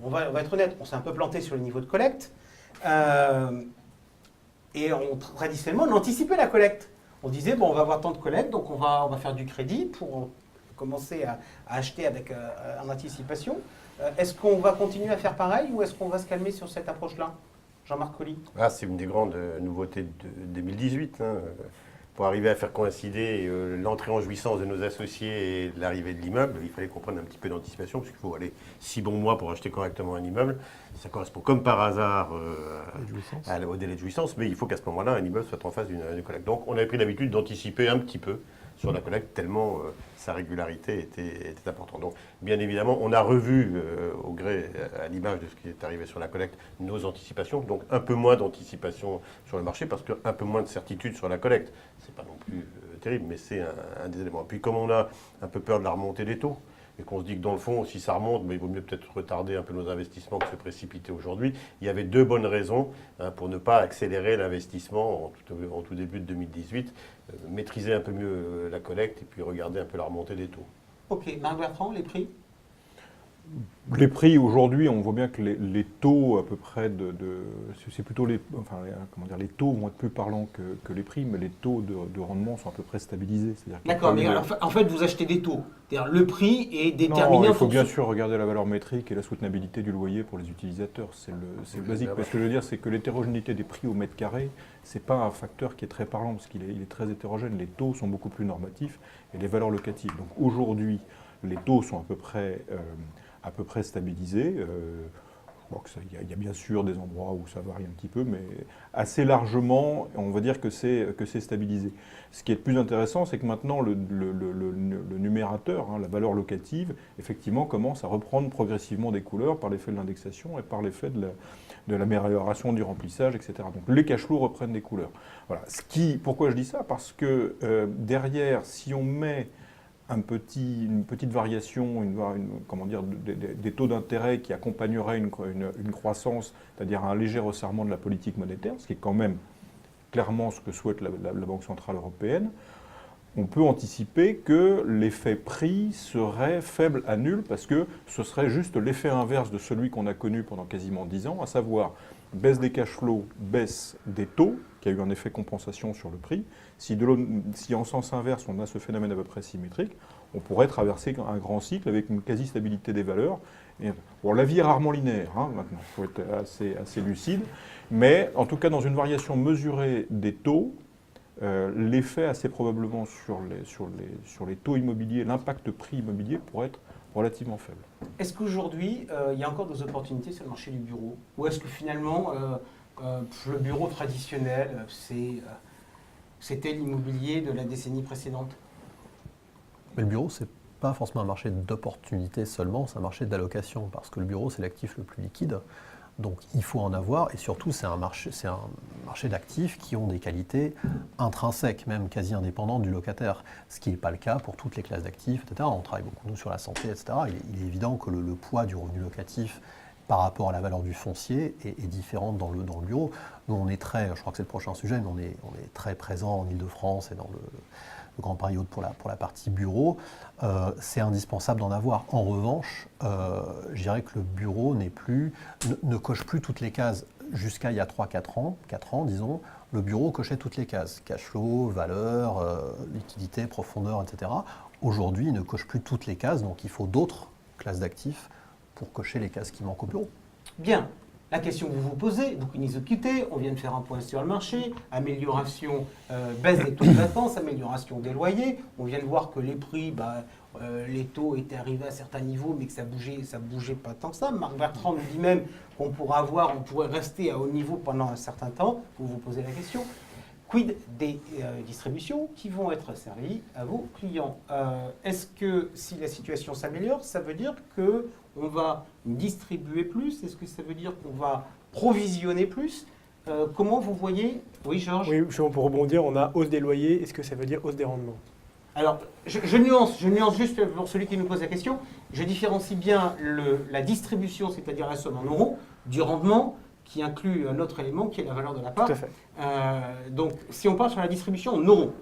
on va être honnête, on s'est un peu planté sur le niveau de collecte. Et traditionnellement, on anticipait la collecte. On disait, bon, on va avoir tant de collecte, donc on va faire du crédit pour commencer à acheter en anticipation. Est-ce qu'on va continuer à faire pareil ou est-ce qu'on va se calmer sur cette approche-là? Jean-Marc Colli. C'est une des grandes nouveautés de 2018. Pour arriver à faire coïncider l'entrée en jouissance de nos associés et l'arrivée de l'immeuble, il fallait qu'on prenne un petit peu d'anticipation, parce qu'il faut aller 6 bons mois pour acheter correctement un immeuble. Ça correspond comme par hasard au délai de jouissance, mais il faut qu'à ce moment-là, un immeuble soit en phase d'une collecte. Donc on avait pris l'habitude d'anticiper un petit peu sur la collecte, tellement sa régularité était importante. Donc bien évidemment, on a revu au gré, à l'image de ce qui est arrivé sur la collecte, nos anticipations. Donc un peu moins d'anticipation sur le marché, parce qu'un peu moins de certitude sur la collecte. C'est pas non plus terrible, mais c'est un des éléments. Et puis comme on a un peu peur de la remontée des taux, et qu'on se dit que dans le fond, si ça remonte, il vaut mieux peut-être retarder un peu nos investissements que se précipiter aujourd'hui. Il y avait 2 bonnes raisons pour ne pas accélérer l'investissement en tout début de 2018, maîtriser un peu mieux la collecte et puis regarder un peu la remontée des taux. Ok, Marc Bertrand, les prix? Les prix aujourd'hui, on voit bien que les taux à peu près c'est plutôt comment dire, les taux vont être plus parlants que les prix, mais les taux de rendement sont à peu près stabilisés. C'est-à-dire qu'il y a D'accord, pas mais eu- alors, en fait, vous achetez des taux. C'est-à-dire le prix est Non, déterminé il en faut fonction. bien sûr regarder la valeur métrique et la soutenabilité du loyer pour les utilisateurs. C'est le basique. Parce que je veux dire, c'est que l'hétérogénéité des prix au mètre carré, c'est pas un facteur qui est très parlant parce qu'il est très hétérogène. Les taux sont beaucoup plus normatifs et les valeurs locatives. Donc aujourd'hui, les taux sont à peu près stabilisés. Il y a bien sûr des endroits où ça varie un petit peu, mais assez largement, on va dire que c'est stabilisé. Ce qui est le plus intéressant, c'est que maintenant, le numérateur, la valeur locative, effectivement, commence à reprendre progressivement des couleurs par l'effet de l'indexation et par l'effet de l'amélioration du remplissage, etc. Donc les cash flows reprennent des couleurs. Voilà. Pourquoi je dis ça? Parce que derrière, si on met une petite variation, comment dire, des taux d'intérêt qui accompagneraient une croissance, c'est-à-dire un léger resserrement de la politique monétaire, ce qui est quand même clairement ce que souhaite la Banque Centrale Européenne, on peut anticiper que l'effet prix serait faible à nul parce que ce serait juste l'effet inverse de celui qu'on a connu pendant quasiment 10 ans, à savoir baisse des cash flows, baisse des taux, qui a eu un effet compensation sur le prix. Si en sens inverse, on a ce phénomène à peu près symétrique, on pourrait traverser un grand cycle avec une quasi-stabilité des valeurs. Bon, la vie est rarement linéaire, maintenant, il faut être assez lucide, mais en tout cas, dans une variation mesurée des taux, l'effet assez probablement sur les taux immobiliers, l'impact prix immobilier pourrait être relativement faible. Est-ce qu'aujourd'hui, il y a encore des opportunités sur le marché du bureau? Ou est-ce que finalement, le bureau traditionnel, c'était l'immobilier de la décennie précédente? Mais le bureau, c'est pas forcément un marché d'opportunité seulement, c'est un marché d'allocation, parce que le bureau, c'est l'actif le plus liquide. Donc il faut en avoir, et surtout c'est un marché d'actifs qui ont des qualités intrinsèques, même quasi indépendantes du locataire, ce qui n'est pas le cas pour toutes les classes d'actifs, etc. On travaille beaucoup nous sur la santé, etc. Il est évident que le poids du revenu locatif par rapport à la valeur du foncier est différent dans le bureau. Nous on est je crois que c'est le prochain sujet, mais on est très présent en Ile-de-France et dans le Grand Paris Haute pour la partie bureau. C'est indispensable d'en avoir. En revanche, je dirais que le bureau ne coche plus toutes les cases. Jusqu'à il y a 4 ans, disons, le bureau cochait toutes les cases. Cash flow, valeur, liquidité, profondeur, etc. Aujourd'hui, il ne coche plus toutes les cases, donc il faut d'autres classes d'actifs pour cocher les cases qui manquent au bureau. Bien. La question que vous vous posez, vous exécutez, on vient de faire un point sur le marché, amélioration, baisse des taux de vacances, amélioration des loyers. On vient de voir que les prix, les taux étaient arrivés à certains niveaux, mais que ça bougeait pas tant que ça. Marc Bertrand nous dit même qu'on pourrait rester à haut niveau pendant un certain temps. Vous vous posez la question. Quid des distributions qui vont être servies à vos clients? Est-ce que si la situation s'améliore, ça veut dire qu'on va distribuer plus? Est-ce que ça veut dire qu'on va provisionner plus? Comment vous voyez? Oui, Georges? Oui, pour rebondir, on a hausse des loyers. Est-ce que ça veut dire hausse des rendements? Alors, je nuance juste pour celui qui nous pose la question. Je différencie bien la distribution, c'est-à-dire la somme en euros, du rendement, qui inclut un autre élément qui est la valeur de la part. Tout à fait. Donc, si on part sur la distribution en euros,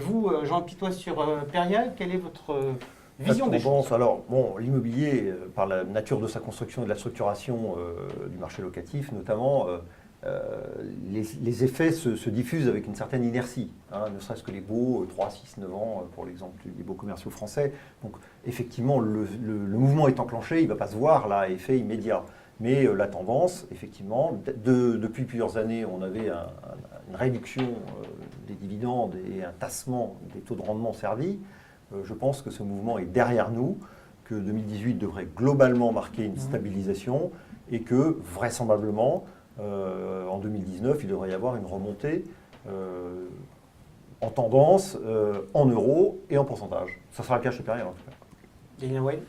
vous, Jean Pitois sur Perial, quelle est votre vision des choses? Alors, bon, l'immobilier, par la nature de sa construction et de la structuration du marché locatif, notamment, les effets se diffusent avec une certaine inertie, ne serait-ce que les baux, 3, 6, 9 ans, pour l'exemple des baux commerciaux français. Donc, effectivement, le mouvement est enclenché, il ne va pas se voir là, effet immédiat. Mais la tendance, effectivement, depuis plusieurs années, on avait une réduction des dividendes et un tassement des taux de rendement servis. Je pense que ce mouvement est derrière nous, que 2018 devrait globalement marquer une stabilisation et que vraisemblablement, en 2019, il devrait y avoir une remontée en tendance, en euros et en pourcentage. Ça sera le cas chez Perial en tout cas. Daniel Weil?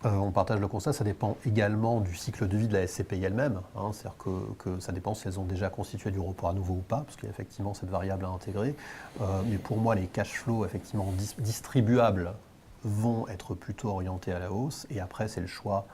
On partage le constat, ça dépend également du cycle de vie de la SCPI elle-même. C'est-à-dire que ça dépend si elles ont déjà constitué du report à nouveau ou pas, parce qu'il y a effectivement cette variable à intégrer. Mais pour moi, les cash flows effectivement distribuables vont être plutôt orientés à la hausse. Et après, c'est le choix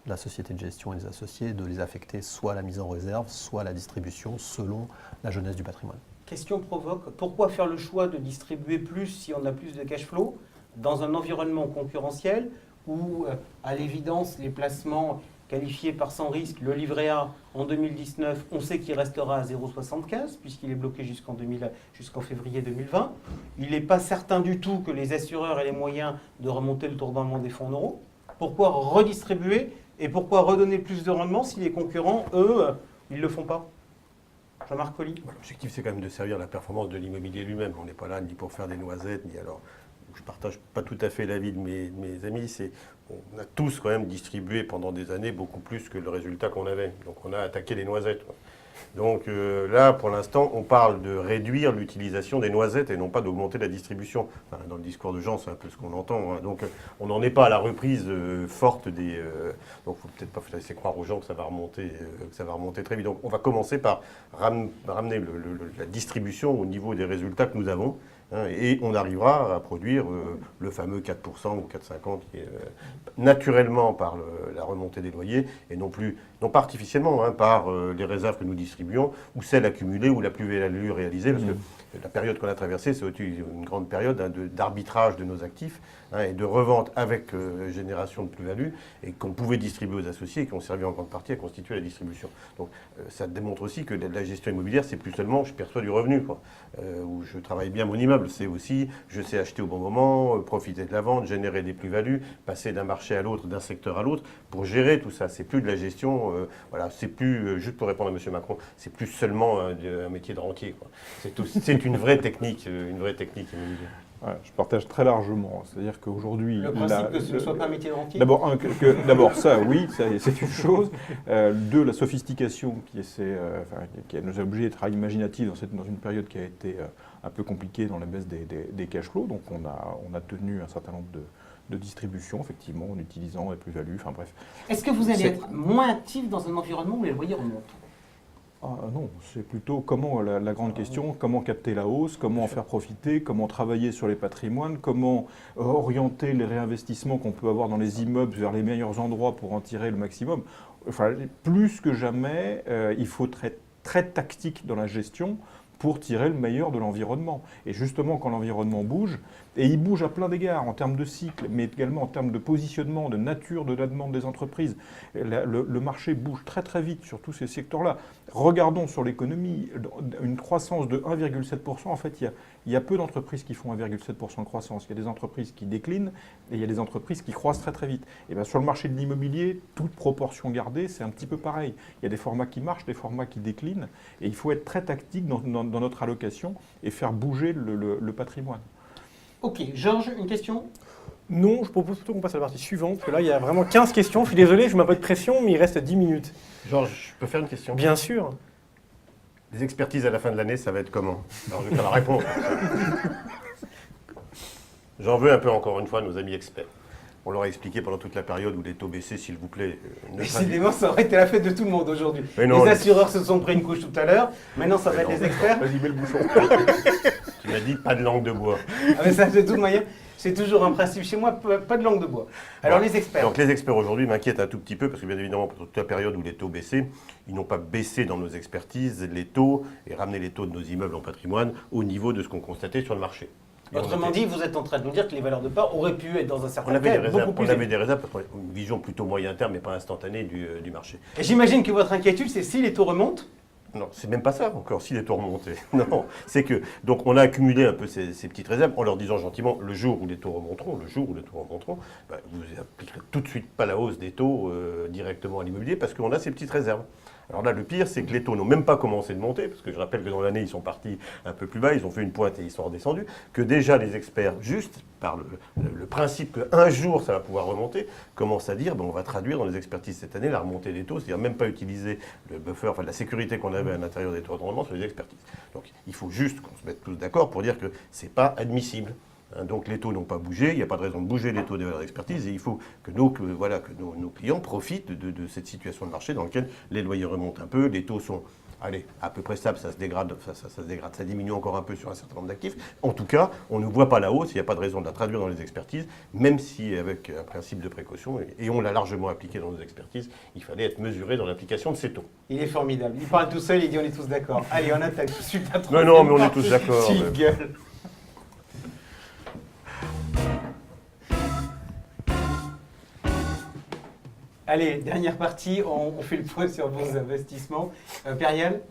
de la société de gestion et des associés de les affecter soit à la mise en réserve, soit à la distribution, selon la jeunesse du patrimoine. Question provoque, pourquoi faire le choix de distribuer plus si on a plus de cash flow dans un environnement concurrentiel où, à l'évidence, les placements qualifiés par sans risque, le livret A en 2019, on sait qu'il restera à 0,75 puisqu'il est bloqué jusqu'en février 2020. Il n'est pas certain du tout que les assureurs aient les moyens de remonter le taux de rendement des fonds en euros. Pourquoi redistribuer et pourquoi redonner plus de rendement si les concurrents, eux, ils ne le font pas? Jean-Marc Colli. L'objectif, c'est quand même de servir la performance de l'immobilier lui-même. On n'est pas là ni pour faire des noisettes, ni alors. Je ne partage pas tout à fait l'avis de mes amis. On a tous quand même distribué pendant des années beaucoup plus que le résultat qu'on avait. Donc on a attaqué les noisettes. Donc là, pour l'instant, on parle de réduire l'utilisation des noisettes et non pas d'augmenter la distribution. Enfin, dans le discours de Jean, c'est un peu ce qu'on entend. Hein. Donc on n'en est pas à la reprise forte des... donc il ne faut peut-être pas laisser croire aux gens que ça va remonter très vite. Donc on va commencer par ramener la distribution au niveau des résultats que nous avons. Hein, et on arrivera à produire le fameux 4% ou 4,50 qui est naturellement par la remontée des loyers et non pas artificiellement, hein, par les réserves que nous distribuons ou celles accumulées ou la plus-value réalisée. Parce que la période qu'on a traversée, c'est une grande période d'arbitrage de nos actifs hein, et de revente avec génération de plus-value et qu'on pouvait distribuer aux associés et qui ont servi en grande partie à constituer la distribution. Donc ça démontre aussi que la gestion immobilière, c'est plus seulement je perçois du revenu, quoi, où je travaille bien mon immeuble. C'est aussi je sais acheter au bon moment, profiter de la vente, générer des plus-values, passer d'un marché à l'autre, d'un secteur à l'autre pour gérer tout ça. C'est plus de la gestion, voilà, c'est plus, juste pour répondre à M. Macron, c'est plus seulement un métier de rentier, quoi. C'est une vraie technique immobilière. Ouais, je partage très largement. C'est-à-dire qu'aujourd'hui... Le principe que ce ne soit pas un métier de rentier. D'abord ça, oui, c'est une chose. Deux, la sophistication qui nous a obligés d'être imaginatifs dans une période qui a été un peu compliquée dans la baisse des cash flows. Donc on a tenu un certain nombre de distributions, effectivement, en utilisant les plus-values. Enfin bref. Est-ce que vous allez être moins actif dans un environnement où les loyers remontent? Non, c'est plutôt comment la grande question, comment capter la hausse, comment en faire profiter, comment travailler sur les patrimoines, comment orienter les réinvestissements qu'on peut avoir dans les immeubles vers les meilleurs endroits pour en tirer le maximum. Enfin, plus que jamais, il faut être très tactique dans la gestion pour tirer le meilleur de l'environnement. Et justement, quand l'environnement bouge, et il bouge à plein d'égards, en termes de cycle, mais également en termes de positionnement, de nature de la demande des entreprises, le marché bouge très très vite sur tous ces secteurs-là. Regardons sur l'économie, une croissance de 1,7%, en fait, il y a peu d'entreprises qui font 1,7% de croissance. Il y a des entreprises qui déclinent et il y a des entreprises qui croissent très très vite. Et bien sur le marché de l'immobilier, toute proportion gardée, c'est un petit peu pareil. Il y a des formats qui marchent, des formats qui déclinent, et il faut être très tactique dans notre allocation et faire bouger le patrimoine. Ok, Georges, une question? Non, je propose plutôt qu'on passe à la partie suivante, parce que là, il y a vraiment 15 questions. Je suis désolé, je mets un peu de pression, mais il reste 10 minutes. Georges, je peux faire une question? Bien sûr. Les expertises à la fin de l'année, ça va être comment? Alors, je vais faire la réponse. J'en veux un peu, encore une fois, nos amis experts. On leur a expliqué pendant toute la période où les taux baissaient, s'il vous plaît. Décidément, ça aurait été la fête de tout le monde aujourd'hui. Les assureurs se sont pris une couche tout à l'heure. Maintenant, ça va être les experts. Vas-y, mets le bouchon. Tu m'as dit pas de langue de bois. Ah, mais ça, de toute manière, c'est toujours un principe chez moi, pas de langue de bois. Alors, les experts. Donc, les experts aujourd'hui m'inquiètent un tout petit peu parce que, bien évidemment, pendant toute la période où les taux baissaient, ils n'ont pas baissé dans nos expertises les taux et ramené les taux de nos immeubles en patrimoine au niveau de ce qu'on constatait sur le marché. Autrement dit, vous êtes en train de nous dire que les valeurs de part auraient pu être dans un certain cas beaucoup plus élevées. On avait des réserves parce qu'on a une vision plutôt moyen terme mais pas instantanée du marché. Et j'imagine que votre inquiétude, c'est si les taux remontent? Non, c'est même pas ça encore, si les taux remontaient. Non, c'est que, donc on a accumulé un peu ces petites réserves en leur disant gentiment, le jour où les taux remonteront, vous appliquerez tout de suite pas la hausse des taux directement à l'immobilier parce qu'on a ces petites réserves. Alors là, le pire, c'est que les taux n'ont même pas commencé de monter, parce que je rappelle que dans l'année, ils sont partis un peu plus bas, ils ont fait une pointe et ils sont redescendus, que déjà les experts, juste par le principe qu'un jour ça va pouvoir remonter, commencent à dire, on va traduire dans les expertises cette année la remontée des taux, c'est-à-dire même pas utiliser le buffer, enfin la sécurité qu'on avait à l'intérieur des taux de rendement sur les expertises. Donc il faut juste qu'on se mette tous d'accord pour dire que c'est pas admissible. Donc les taux n'ont pas bougé, il n'y a pas de raison de bouger les taux des valeurs d'expertise et il faut que nos clients profitent de cette situation de marché dans laquelle les loyers remontent un peu, les taux sont à peu près stables, ça se dégrade, ça diminue encore un peu sur un certain nombre d'actifs. En tout cas, on ne voit pas la hausse, il n'y a pas de raison de la traduire dans les expertises, même si avec un principe de précaution, et on l'a largement appliqué dans nos expertises, il fallait être mesuré dans l'application de ces taux. Il est formidable, il parle tout seul, il dit on est tous d'accord. Allez, on attaque, je suis pas trop. Non, mais on est tous d'accord. Il gueule. Allez, dernière partie, on fait le point sur vos investissements. Periel,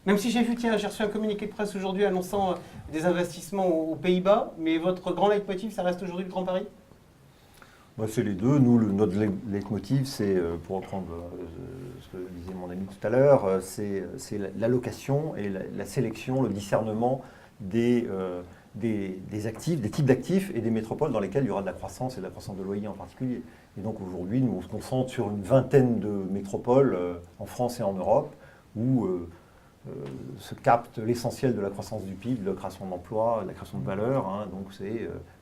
même si j'ai vu, tiens, j'ai reçu un communiqué de presse aujourd'hui annonçant des investissements aux Pays-Bas, mais votre grand leitmotiv, ça reste aujourd'hui le Grand Paris? C'est les deux. Nous, notre leitmotiv, c'est, pour reprendre ce que disait mon ami tout à l'heure, c'est l'allocation et la sélection, le discernement des actifs, des types d'actifs et des métropoles dans lesquelles il y aura de la croissance et de la croissance de loyer en particulier. Et donc aujourd'hui, nous on se concentre sur une vingtaine de métropoles en France et en Europe où se capte l'essentiel de la croissance du PIB, de la création d'emplois, de la création de valeur. Donc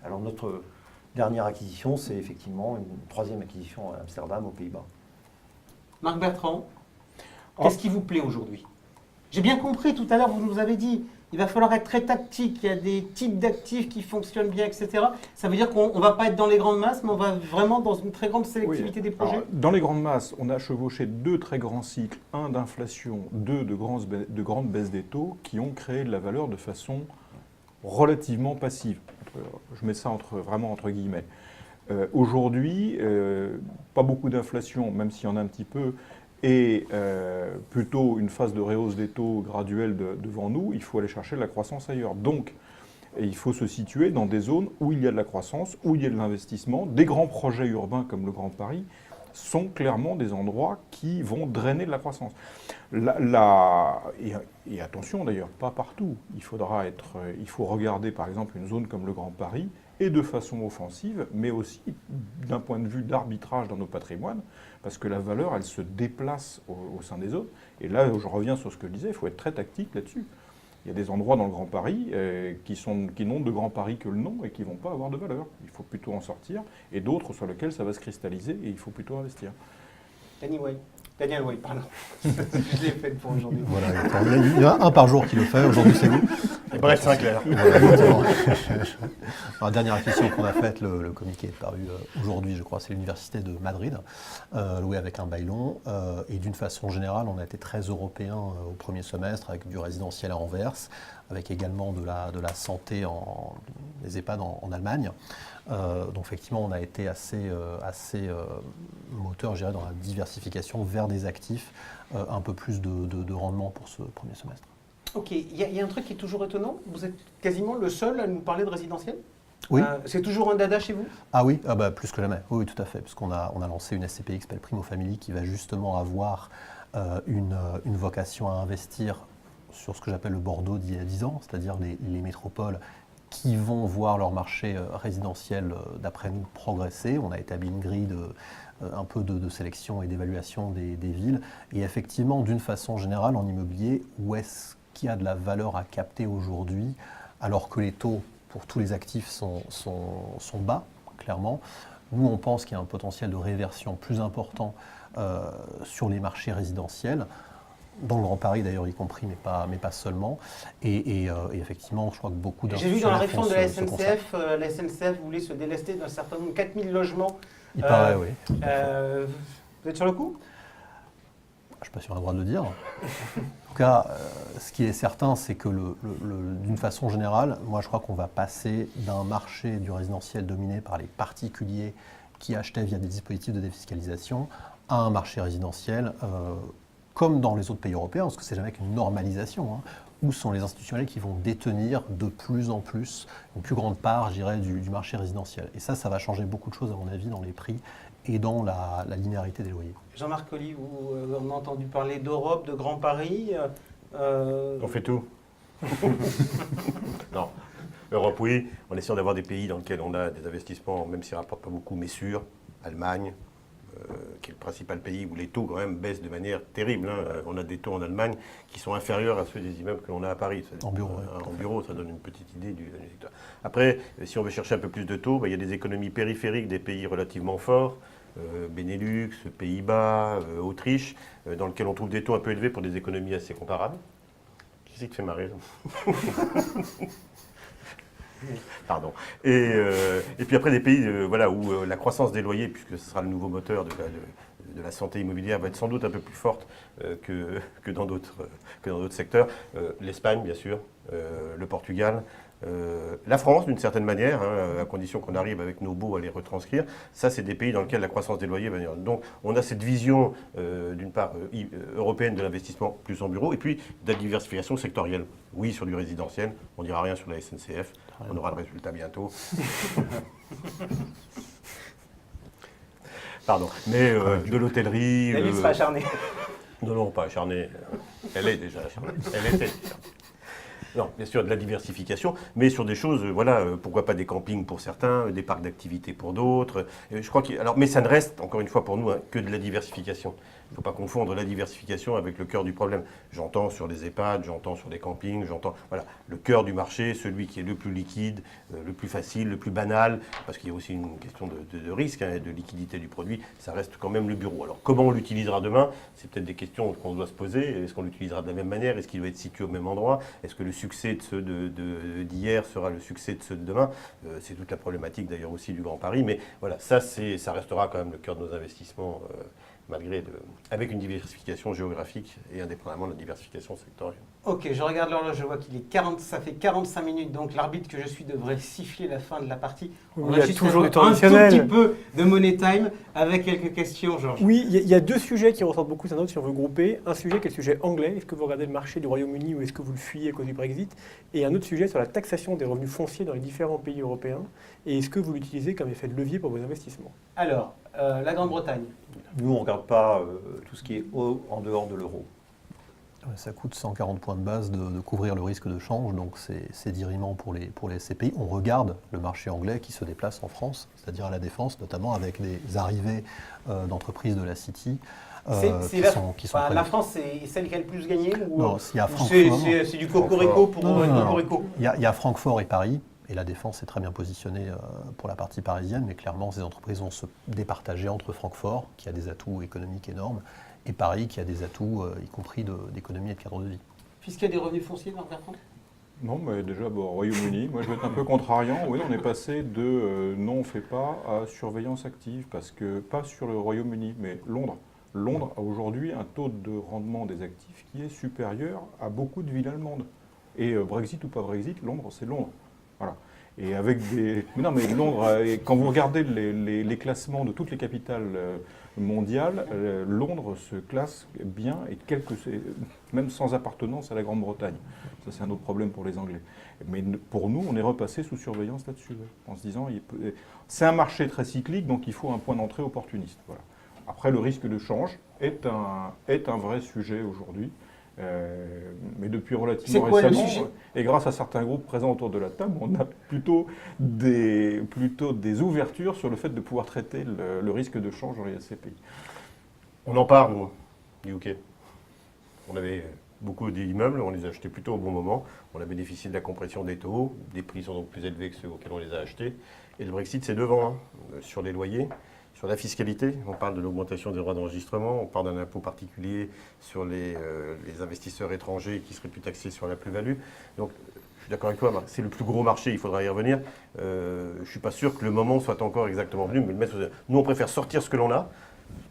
alors notre dernière acquisition, c'est effectivement une troisième acquisition à Amsterdam, aux Pays-Bas. Marc Bertrand, qu'est-ce qui vous plaît aujourd'hui? J'ai bien compris, tout à l'heure, vous nous avez dit, il va falloir être très tactique, il y a des types d'actifs qui fonctionnent bien, etc. Ça veut dire qu'on ne va pas être dans les grandes masses, mais on va vraiment dans une très grande sélectivité des projets. Alors, dans les grandes masses, on a chevauché deux très grands cycles, un d'inflation, deux de grandes baisses des taux, qui ont créé de la valeur de façon relativement passive. Je mets ça vraiment entre guillemets. Aujourd'hui, pas beaucoup d'inflation, même s'il y en a un petit peu, et plutôt une phase de rehausse des taux graduelle devant nous, il faut aller chercher de la croissance ailleurs. Donc, il faut se situer dans des zones où il y a de la croissance, où il y a de l'investissement. Des grands projets urbains comme le Grand Paris sont clairement des endroits qui vont drainer de la croissance. Et attention d'ailleurs, pas partout. Il faut regarder par exemple une zone comme le Grand Paris, et de façon offensive, mais aussi d'un point de vue d'arbitrage dans nos patrimoines, parce que la valeur, elle se déplace au sein des zones. Et là, je reviens sur ce que je disais, il faut être très tactique là-dessus. Il y a des endroits dans le Grand Paris qui n'ont de Grand Paris que le nom et qui ne vont pas avoir de valeur. Il faut plutôt en sortir, et d'autres sur lesquels ça va se cristalliser et il faut plutôt investir. Daniel Way, pardon. Je l'ai fait pour aujourd'hui. Voilà, il y en a un par jour qui le fait, aujourd'hui c'est vous. Et bref, Sinclair. La dernière acquisition qu'on a faite, le communiqué est paru aujourd'hui, je crois, c'est l'Université de Madrid, loué avec un bail long. Et d'une façon générale, on a été très européen au premier semestre, avec du résidentiel à Anvers, avec également de la santé, des EHPAD en Allemagne. Donc effectivement, on a été assez moteur, je dirais, dans la diversification vers des actifs, un peu plus de rendement pour ce premier semestre. Ok, il y a un truc qui est toujours étonnant, vous êtes quasiment le seul à nous parler de résidentiel. Oui. C'est toujours un dada chez vous? Ah oui, plus que jamais, oui, tout à fait, parce qu'on a lancé une SCPI qui s'appelle Primo Family qui va justement avoir une vocation à investir sur ce que j'appelle le Bordeaux d'il y a 10 ans, c'est-à-dire les métropoles qui vont voir leur marché résidentiel, d'après nous, progresser. On a établi une grille un peu de sélection et d'évaluation des villes. Et effectivement, d'une façon générale, en immobilier, où est-ce qu'il y a de la valeur à capter aujourd'hui, alors que les taux pour tous les actifs sont bas, clairement. Nous, on pense qu'il y a un potentiel de réversion plus important sur les marchés résidentiels, dans le Grand Paris d'ailleurs y compris, mais pas seulement. Et effectivement, je crois que beaucoup d'institutions... J'ai vu dans la réforme de la SNCF voulait se délester d'un certain nombre, 4000 logements. Il paraît, oui. Vous êtes sur le coup? Je ne suis pas sûr d'avoir le droit de le dire. En tout cas, ce qui est certain, c'est que d'une façon générale, moi je crois qu'on va passer d'un marché du résidentiel dominé par les particuliers qui achetaient via des dispositifs de défiscalisation à un marché résidentiel comme dans les autres pays européens, parce que c'est jamais qu'une normalisation, où sont les institutionnels qui vont détenir de plus en plus, une plus grande part, je dirais, du marché résidentiel. Et ça va changer beaucoup de choses, à mon avis, dans les prix et dans la linéarité des loyers. Jean-Marc Colly, on a entendu parler d'Europe, de Grand Paris. On fait tout. Non. Europe, oui. On est sûr d'avoir des pays dans lesquels on a des investissements, même s'ils ne rapportent pas beaucoup, mais sûrs. Allemagne, qui est le principal pays où les taux quand même baissent de manière terrible. On a des taux en Allemagne qui sont inférieurs à ceux des immeubles que l'on a à Paris. En bureau, En bureau, ça donne une petite idée du secteur. Après, si on veut chercher un peu plus de taux, il y a des économies périphériques des pays relativement forts, Benelux, Pays-Bas, Autriche, dans lesquels on trouve des taux un peu élevés pour des économies assez comparables. Qui c'est qui te fait marrer? Pardon. Et puis après des pays où la croissance des loyers, puisque ce sera le nouveau moteur de la santé immobilière, va être sans doute un peu plus forte que dans d'autres secteurs. L'Espagne, bien sûr, le Portugal, La France, d'une certaine manière, hein, à condition qu'on arrive avec nos baux à les retranscrire, ça c'est des pays dans lesquels la croissance des loyers va venir. Donc on a cette vision, d'une part européenne de l'investissement plus en bureau, et puis de la diversification sectorielle. Oui, sur du résidentiel, on ne dira rien sur la SNCF, on aura le résultat bientôt. Pardon, mais de l'hôtellerie... David sera acharné. Non, pas acharnée. Elle est déjà acharnée. Elle était déjà. Non, bien sûr, de la diversification, mais sur des choses, voilà, pourquoi pas des campings pour certains, des parcs d'activités pour d'autres. Je crois mais ça ne reste, encore une fois pour nous, hein, que de la diversification. Il ne faut pas confondre la diversification avec le cœur du problème. J'entends sur les EHPAD, j'entends sur les campings, j'entends, voilà, le cœur du marché, celui qui est le plus liquide, le plus facile, le plus banal, parce qu'il y a aussi une question de risque, hein, de liquidité du produit, ça reste quand même le bureau. Alors comment on l'utilisera demain? C'est peut-être des questions qu'on doit se poser. Est-ce qu'on l'utilisera de la même manière? Est-ce qu'il doit être situé au même endroit? Est-ce que le succès de ceux d'hier sera le succès de ceux de demain? C'est toute la problématique d'ailleurs aussi du Grand Paris, mais voilà, ça restera quand même le cœur de nos investissements. Avec une diversification géographique et indépendamment de la diversification sectorielle. Ok, je regarde l'horloge, je vois ça fait 45 minutes, donc l'arbitre que je suis devrait siffler la fin de la partie. Oui, On il y a juste toujours un du temps tout additionnel. petit peu de money time avec quelques questions, Georges. Oui, il y a deux sujets qui ressortent beaucoup, c'est un autre si on veut grouper. Un sujet qui est le sujet anglais, est-ce que vous regardez le marché du Royaume-Uni ou est-ce que vous le fuyez à cause du Brexit? Et un autre sujet sur la taxation des revenus fonciers dans les différents pays européens. Et est-ce que vous l'utilisez comme effet de levier pour vos investissements? Alors, la Grande-Bretagne. Nous, on ne regarde pas tout ce qui est en dehors de l'euro. Ça coûte 140 points de base de couvrir le risque de change, donc c'est dirimant pour les SCPI. On regarde le marché anglais qui se déplace en France, c'est-à-dire à la Défense, notamment avec des arrivées d'entreprises de la City. Qui sont La France, c'est celle qui a le plus gagné ou non, il y a Francfort. C'est du cocorico pour cocorico. Il y a Francfort et Paris. Et la Défense est très bien positionnée pour la partie parisienne, mais clairement, ces entreprises vont se départager entre Francfort, qui a des atouts économiques énormes, et Paris, qui a des atouts, y compris d'économie et de cadre de vie. Puisqu'il y a des revenus fonciers, Marc Bertrand? Non, mais déjà, au Royaume-Uni, moi je vais être un peu contrariant. Oui, on est passé de non, on ne fait pas à surveillance active, parce que pas sur le Royaume-Uni, mais Londres. Londres a aujourd'hui un taux de rendement des actifs qui est supérieur à beaucoup de villes allemandes. Et Brexit ou pas Brexit, Londres, c'est Londres. Voilà. Et avec des. Mais non, mais Londres, quand vous regardez les classements de toutes les capitales mondiales, Londres se classe bien, et même sans appartenance à la Grande-Bretagne. Ça, c'est un autre problème pour les Anglais. Mais pour nous, on est repassé sous surveillance là-dessus, en se disant, c'est un marché très cyclique, donc il faut un point d'entrée opportuniste. Voilà. Après, le risque de change est un vrai sujet aujourd'hui. Mais depuis relativement récemment, et grâce à certains groupes présents autour de la table, on a plutôt des ouvertures sur le fait de pouvoir traiter le risque de change dans les SCPI. On en parle, nous, du UK. On avait beaucoup d'immeubles, on les a achetés plutôt au bon moment. On a bénéficié de la compression des taux, des prix sont donc plus élevés que ceux auxquels on les a achetés. Et le Brexit, c'est devant, hein, sur les loyers. Sur la fiscalité, on parle de l'augmentation des droits d'enregistrement, on parle d'un impôt particulier sur les investisseurs étrangers qui seraient plus taxés sur la plus-value. Donc, je suis d'accord avec toi, Marc, c'est le plus gros marché, il faudra y revenir. Je ne suis pas sûr que le moment soit encore exactement venu, mais nous, on préfère sortir ce que l'on a.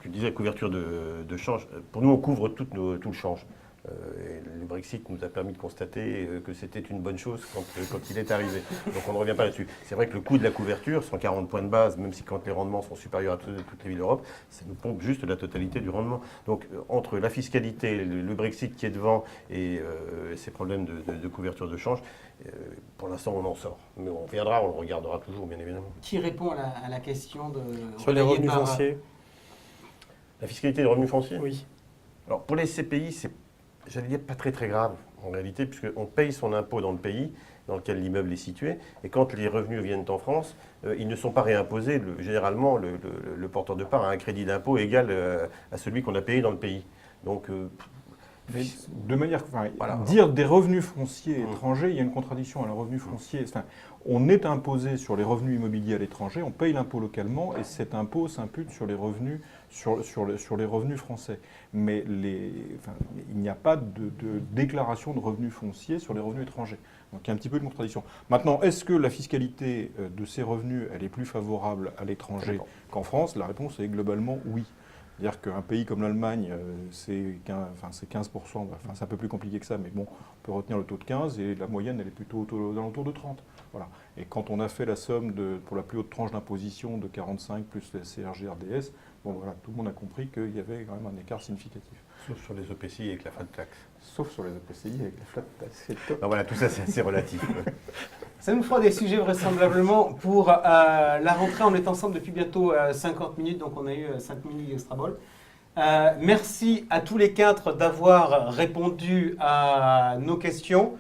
Tu disais, couverture de change. Pour nous, on couvre tout le change. Et le Brexit nous a permis de constater que c'était une bonne chose quand il est arrivé. Donc on ne revient pas là-dessus. C'est vrai que le coût de la couverture, 140 points de base, même si quand les rendements sont supérieurs à toutes les villes d'Europe, ça nous pompe juste la totalité du rendement. Donc entre la fiscalité, le Brexit qui est devant et ces problèmes de couverture de change, pour l'instant on en sort. Mais on reviendra, on le regardera toujours bien évidemment. Qui répond à la question de... Sur les revenus fonciers? La fiscalité des revenus fonciers? Oui. Alors pour les CPI, j'allais dire pas très grave en réalité, puisqu'on paye son impôt dans le pays dans lequel l'immeuble est situé, et quand les revenus viennent en France, ils ne sont pas réimposés. Généralement, le porteur de part a un crédit d'impôt égal à celui qu'on a payé dans le pays. Donc, de manière, voilà. Dire des revenus fonciers étrangers, il y a une contradiction. Un revenu foncier, on est imposé sur les revenus immobiliers à l'étranger, on paye l'impôt localement, et cet impôt s'impute sur les revenus sur les revenus français. Mais il n'y a pas de déclaration de revenus fonciers sur les revenus étrangers. Donc il y a un petit peu de contradiction. Maintenant, est-ce que la fiscalité de ces revenus, elle est plus favorable à l'étranger qu'en France? La réponse est globalement oui. C'est-à-dire qu'un pays comme l'Allemagne, c'est 15%, enfin, c'est un peu plus compliqué que ça, mais bon, on peut retenir le taux de 15 et la moyenne, elle est plutôt aux alentours de 30. Voilà. Et quand on a fait la somme pour la plus haute tranche d'imposition de 45 plus les CRG-RDS, bon, voilà, tout le monde a compris qu'il y avait quand même un écart significatif. Sauf sur les OPCI avec la flat tax. Sauf sur les EPCI avec la flat tax, c'est top. Non, voilà, tout ça, c'est assez relatif. Ça nous fera des sujets vraisemblablement pour la rentrée. On est ensemble depuis bientôt 50 minutes, donc on a eu 5 minutes d'extra ball. Merci à tous les 4 d'avoir répondu à nos questions.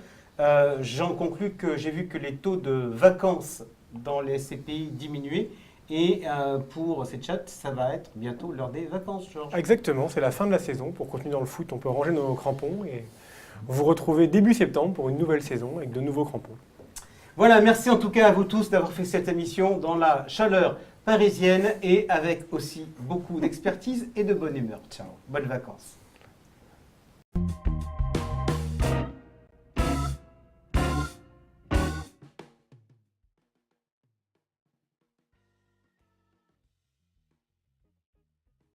J'en conclus que j'ai vu que les taux de vacances dans les CPI diminuaient. Et pour ces chats, ça va être bientôt l'heure des vacances, Georges. Exactement, c'est la fin de la saison. Pour continuer dans le foot, on peut ranger nos crampons et vous retrouver début septembre pour une nouvelle saison avec de nouveaux crampons. Voilà, merci en tout cas à vous tous d'avoir fait cette émission dans la chaleur parisienne et avec aussi beaucoup d'expertise et de bonne humeur. Ciao, bonnes vacances.